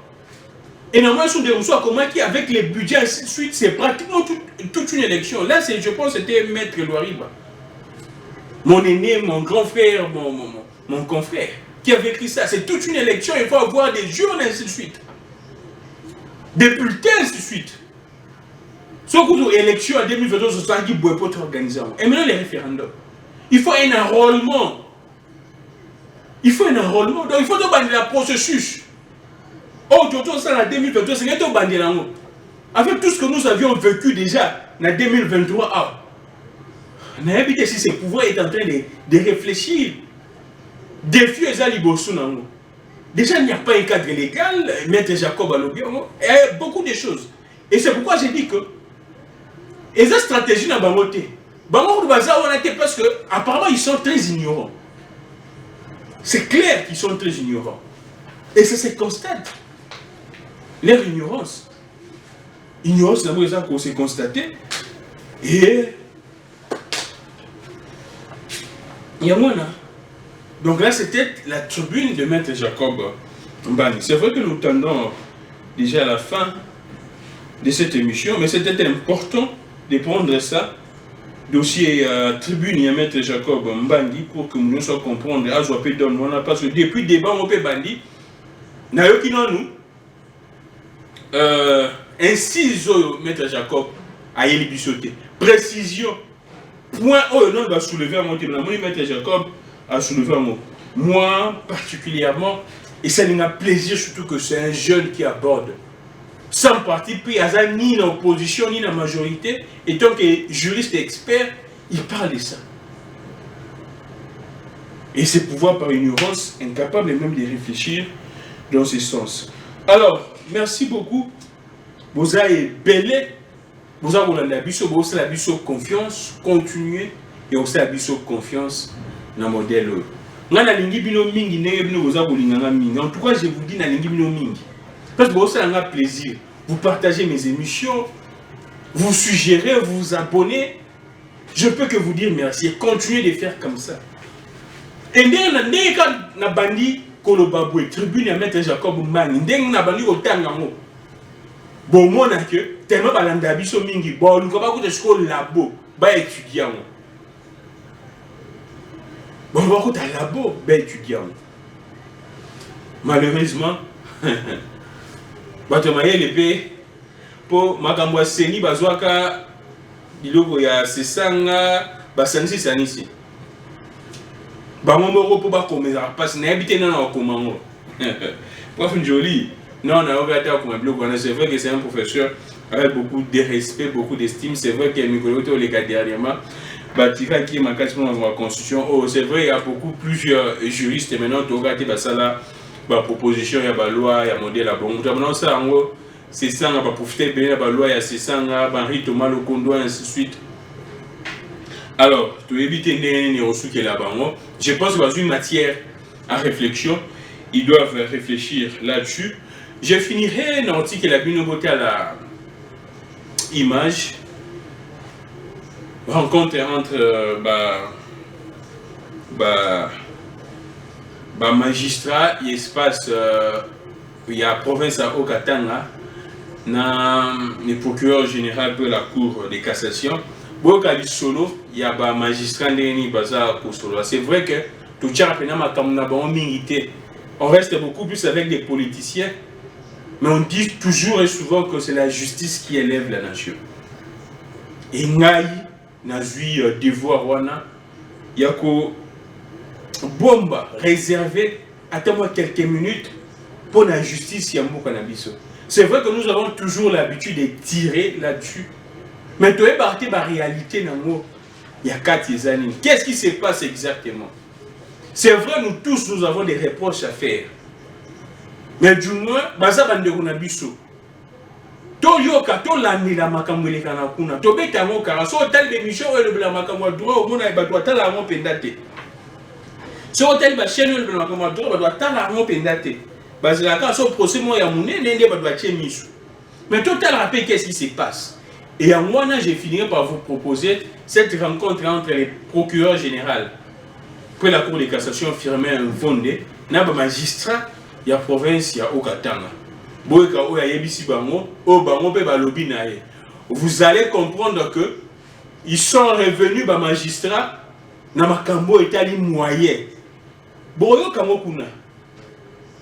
Et normalement, sur des ressources comment qui, avec les budgets, ainsi de suite, c'est pratiquement toute une élection. Là, je pense que c'était Maître Loariba. Mon aîné, mon grand frère, mon confrère, qui avait écrit ça. C'est toute une élection, il faut avoir des urnes, ainsi de suite. Des bulletins, ainsi de suite. Sauf que l'élection en 2022, c'est ça qui ne peut être organisé. Et maintenant, les référendums. Il faut un enrôlement. Il faut un enrôlement. Donc, il faut demander le processus. Oh, ça en 2022, c'est un bandé là. Avec tout ce que nous avions vécu déjà en 2023, on a évité si ce pouvoir est en train de réfléchir défi est liboso nango. Déjà, il n'y a pas un cadre légal, Maître Jacob Alobiango, et beaucoup de choses. Et c'est pourquoi j'ai dit que, et cette stratégie n'a pas voté. Parce que, apparemment, ils sont très ignorants. C'est clair qu'ils sont très ignorants. Et ça se constate. Leur ignorance. Ignorance, c'est ça qu'on s'est constaté. Et il y a moins là. Donc là, c'était la tribune de Maître Jacob Mbani. C'est vrai que nous tendons déjà à la fin de cette émission, mais c'était important de prendre ça, dossier tribune de Maître Jacob Mbani, pour que nous puissions comprendre à Joapé Donwana, parce que depuis le débat, on peut bandi, nous ainsi, Maître Jacob a élibisoté. Précision, point, oh non, il va soulever à monter. Maître Jacob a soulevé un mot. Moi, particulièrement, et ça m'a plaisir surtout que c'est un jeune qui aborde. Sans parti pris, ni dans l'opposition, ni dans la majorité, et tant que juriste et expert, il parle de ça. Et c'est pouvoir par ignorance, incapable même de réfléchir dans ce sens. Alors, merci beaucoup. Vous avez belé, vous avez la confiance, continuer, et aussi la confiance dans le modèle. En tout cas, je vous dis, parce que vous avez un plaisir. Vous partagez mes émissions, vous suggérez, vous vous abonnez. Je peux que vous dire merci et continuez de faire comme ça. Et dès que na bandi kolobabwe tribune à Maître Jacob Mbani, dès que na bandi otangamo. Bon mon que tellement balanda biso mingi, bon nous pas que ce labo, ba étudiant. Bon on va que labo, ba étudiant. Malheureusement, bato maye lepe po makambo seni bazwaka biloko ya sesanga basanisi sanisi. Bamomoko po bakomeza parce na habité na komango. Prof Njoli, non na ogata ko biloko na c'est vrai que c'est un professeur avec beaucoup de respect, beaucoup d'estime, c'est vrai que Mikoloto les cas dernièrement Batika qui est ma quasiment dans la constitution. Oh, c'est vrai, il y a beaucoup plusieurs juristes et maintenant tu regardes basala ba proposition ya ba loi ya modèle bon maintenant ça en gros c'est ça on va profiter bien la loi ya c'est ça ba rito malokondo ainsi de suite. Alors tu évites les ressources qui est là-bas. Je pense que dans une matière à réflexion ils doivent réfléchir là-dessus. Je finirai dans l'article la beauté à la image rencontre entre magistrat et espace il y a province à Okatanga na le procureur général de la cour de cassation boka solo il y a ba magistrat ndeni baza pour solo. C'est vrai que tout tchapena makamuna ba minité on reste beaucoup plus avec des politiciens mais on dit toujours et souvent que c'est la justice qui élève la nation. Et ngai nazui devoir wana yako bomba réservé attends-moi quelques minutes pour la justice yambo nabiso. C'est vrai que nous avons toujours l'habitude de tirer là-dessus. Mais tu es parti de la réalité il y a 4 années. Qu'est-ce qui se passe exactement? C'est vrai, nous tous nous avons des reproches à faire. Mais du moins, baza bande nabiso. To yoka to landi la makambo le kana kuna. To beta ngo kara so tel d'émission le la makambo droit au mona ba doit tala ngo pendate. So tel ba chaîne le makambo droit ba doit tala ngo pendate. Bazilaka so procès mo ya munene ndé ba doit chemisu. Mais total rappel qu'est-ce qui se passe? Et en moi j'ai fini par vous proposer cette rencontre entre les procureurs généraux pour la cour de cassation firmé un fondé na ba magistrat ya province ya Okatanga. Boyka o ya yebisi bango o bango pe ba lobi na ye. Vous allez comprendre que ils sont revenus ba magistrat na makambo etali moyen. Boyo kamo kuna.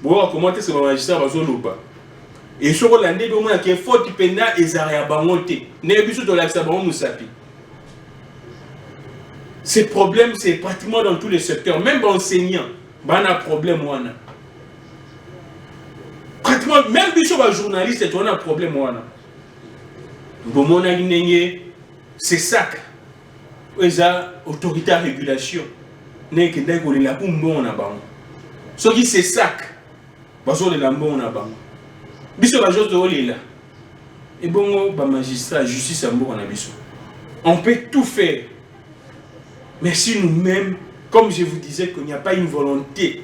Boyo comment est-ce que ba magistrat bazo loba? Et sur l'année de moi qui est faute pena et zaria bangote. Ne biso to la bango musapi. Ces problèmes c'est pratiquement dans tous les secteurs, même enseignants, bana problème wana. Pratiquement même biso ba journaliste et on a problème wana. Bomona linenge c'est ça. Eza autorité à régulation. n'est que d'un côté la bon na bango. Ce qui c'est sac, parce que la bon na bango. Biso la chose de là. Et bon, ba magistrat, justice à bon na biso. On peut tout faire. Mais si nous-mêmes, comme je vous disais, qu'il n'y a pas une volonté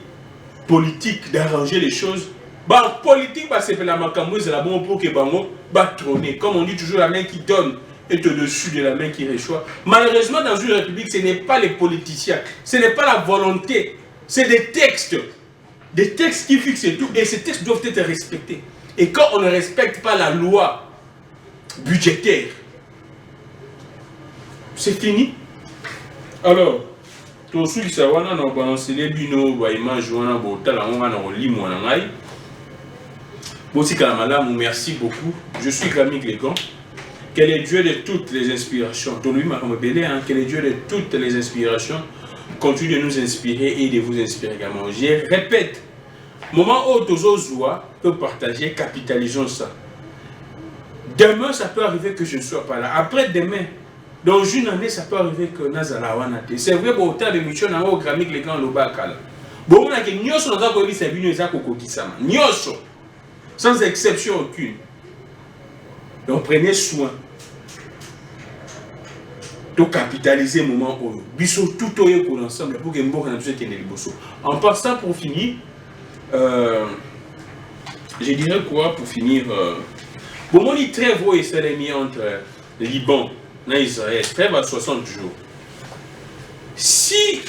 politique d'arranger les choses, bah politique, bah c'est la macambouise, c'est la bonne pour que bango bah trôner. Comme on dit toujours, la main qui donne est au-dessus de la main qui reçoit. Malheureusement, dans une république, ce n'est pas les politiciens, ce n'est pas la volonté, c'est des textes qui fixent tout, et ces textes doivent être respectés. Et quand on ne respecte pas la loi budgétaire, c'est fini. Alors, tout ce qui s'est passé, les bino, les images, merci beaucoup. Je suis Grammy Clégon. Quel est Dieu de toutes les inspirations? Quel est Dieu de toutes les inspirations? Continue de nous inspirer et de vous inspirer également. Je répète, moment où Tozozoua peut partager, capitalisons ça. Demain, ça peut arriver que je ne sois pas là. Après-demain, dans une année, ça peut arriver que Nazala Wanate. C'est vrai, pour autant de missions, on a au Grammy Clégon le Bakala. Bon, on a que Nyoso dans un pays, c'est venu à Kokokisama. Nyoso, sans exception aucune. Donc prenez soin de capitaliser le moment où nous tout pour l'ensemble pour que nous puissions. En passant pour finir, je dirais quoi pour finir? Bon, on dit trêve et Salémie entre Liban et Israël, trêve à 60 jours. Si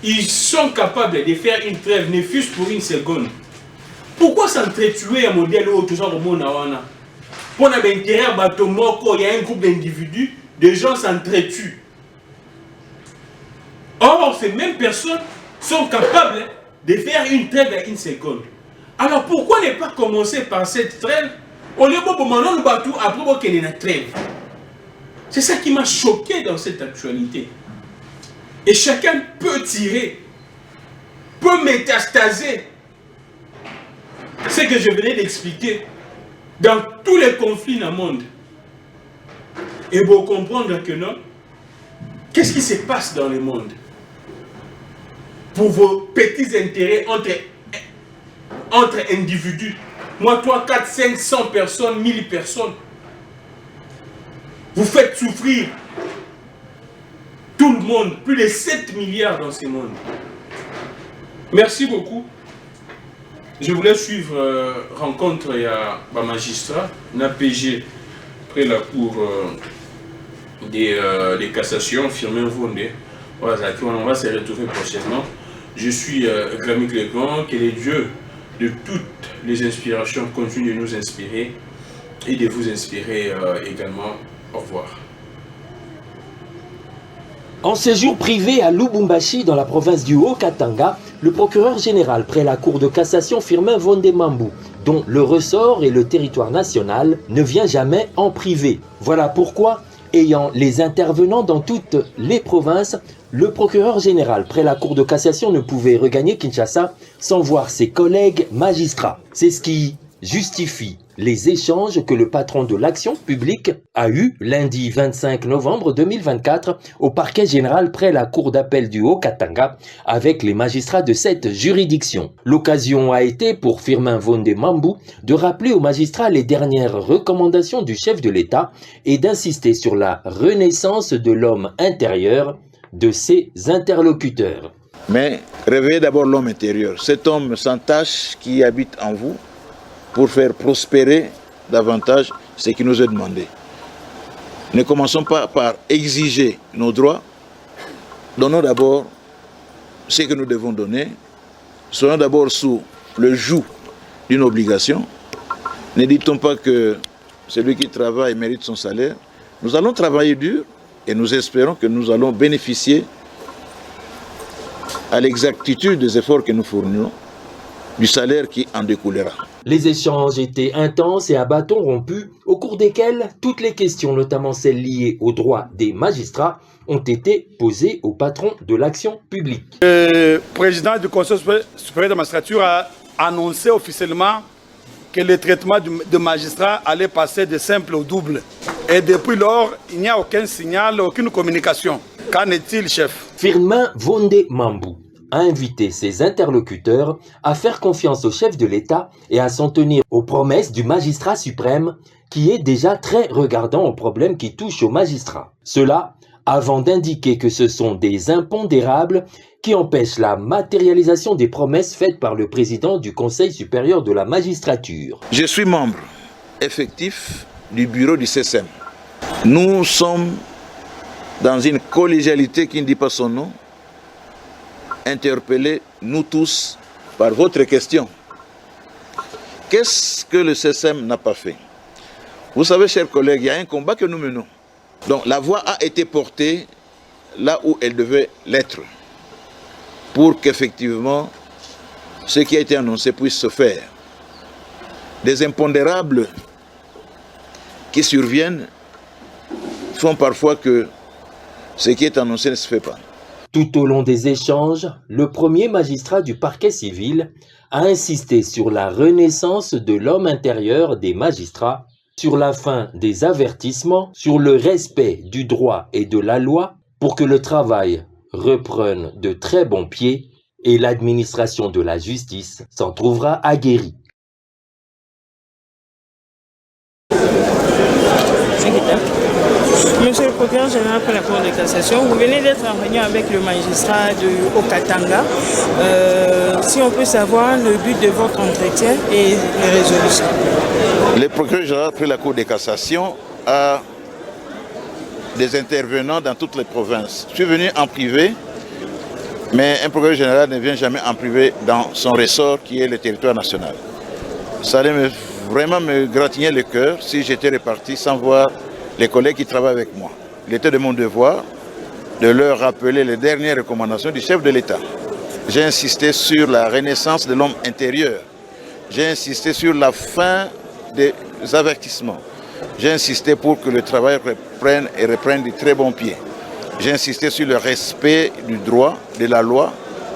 ils sont capables de faire une trêve, ne fût-ce pour une seconde, pourquoi s'entretuer un modèle où tout ça au monde a pour l'intérieur, il y a un groupe d'individus, des gens s'entretuent. Or, ces mêmes personnes sont capables de faire une trêve à une seconde. Alors, pourquoi ne pas commencer par cette trêve? On est bon pour maintenant, nous battons après qu'il y ait une trêve. C'est ça qui m'a choqué dans cette actualité. Et chacun peut tirer, peut métastaser. Ce que je venais d'expliquer. Dans tous les conflits dans le monde. Et pour comprendre que non, qu'est-ce qui se passe dans le monde? Pour vos petits intérêts entre individus. Moi, 3, 4, 5, 100 personnes, 1000 personnes. Vous faites souffrir tout le monde, plus de 7 milliards dans ce monde. Merci beaucoup. Je voulais suivre rencontre à magistrat, un PG près la cour des cassations, Firmin Vondé. Voilà, on va se retrouver prochainement. Je suis Grammy Clégon, que les dieux de toutes les inspirations continuent de nous inspirer et de vous inspirer également. Au revoir. En séjour privé à Lubumbashi, dans la province du Haut-Katanga, le procureur général près la Cour de cassation Firmin Vondé Mambou, dont le ressort et le territoire national ne vient jamais en privé. Voilà pourquoi, ayant les intervenants dans toutes les provinces, le procureur général près la Cour de cassation ne pouvait regagner Kinshasa sans voir ses collègues magistrats. C'est ce qui justifie les échanges que le patron de l'action publique a eu lundi 25 novembre 2024 au parquet général près la cour d'appel du Haut-Katanga avec les magistrats de cette juridiction. L'occasion a été pour Firmin Vondé Mambou de rappeler aux magistrats les dernières recommandations du chef de l'État et d'insister sur la renaissance de l'homme intérieur de ses interlocuteurs. Mais réveillez d'abord l'homme intérieur, cet homme sans tache qui habite en vous, pour faire prospérer davantage ce qui nous est demandé. Ne commençons pas par exiger nos droits. Donnons d'abord ce que nous devons donner. Soyons d'abord sous le joug d'une obligation. Ne dit-on pas que celui qui travaille mérite son salaire. Nous allons travailler dur et nous espérons que nous allons bénéficier à l'exactitude des efforts que nous fournissons, du salaire qui en découlera. Les échanges étaient intenses et à bâtons rompus, au cours desquels toutes les questions, notamment celles liées aux droits des magistrats, ont été posées au patron de l'action publique. Le président du Conseil supérieur de la magistrature a annoncé officiellement que le traitement de magistrats allait passer de simple au double. Et depuis lors, il n'y a aucun signal, aucune communication. Qu'en est-il, chef? Firmin Vondé-Mambou a invité ses interlocuteurs à faire confiance au chef de l'État et à s'en tenir aux promesses du magistrat suprême qui est déjà très regardant aux problèmes qui touchent aux magistrats. Cela avant d'indiquer que ce sont des impondérables qui empêchent la matérialisation des promesses faites par le président du Conseil supérieur de la magistrature. Je suis membre effectif du bureau du CSM. Nous sommes dans une collégialité qui ne dit pas son nom, interpellés, nous tous, par votre question. Qu'est-ce que le CSM n'a pas fait? Vous savez, chers collègues, il y a un combat que nous menons. Donc la voix a été portée là où elle devait l'être, pour qu'effectivement ce qui a été annoncé puisse se faire. Des impondérables qui surviennent font parfois que ce qui est annoncé ne se fait pas. Tout au long des échanges, le premier magistrat du parquet civil a insisté sur la renaissance de l'homme intérieur des magistrats, sur la fin des avertissements, sur le respect du droit et de la loi pour que le travail reprenne de très bons pieds et l'administration de la justice s'en trouvera aguerrie. Monsieur le procureur général pour la Cour de cassation, vous venez d'être en réunion avec le magistrat de Haut-Katanga. Si on peut savoir le but de votre entretien et les résolutions. Le procureur général pour la Cour de cassation a des intervenants dans toutes les provinces. Je suis venu en privé, mais un procureur général ne vient jamais en privé dans son ressort qui est le territoire national. Ça allait vraiment me gratigner le cœur si j'étais reparti sans voir les collègues qui travaillent avec moi. Il était de mon devoir de leur rappeler les dernières recommandations du chef de l'État. J'ai insisté sur la renaissance de l'homme intérieur. J'ai insisté sur la fin des avertissements. J'ai insisté pour que le travail reprenne de très bons pieds. J'ai insisté sur le respect du droit, de la loi,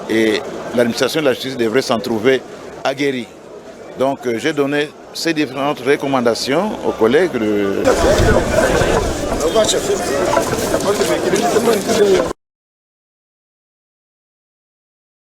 et l'administration de la justice devrait s'en trouver aguerrie. Donc j'ai donné ces différentes recommandations aux collègues.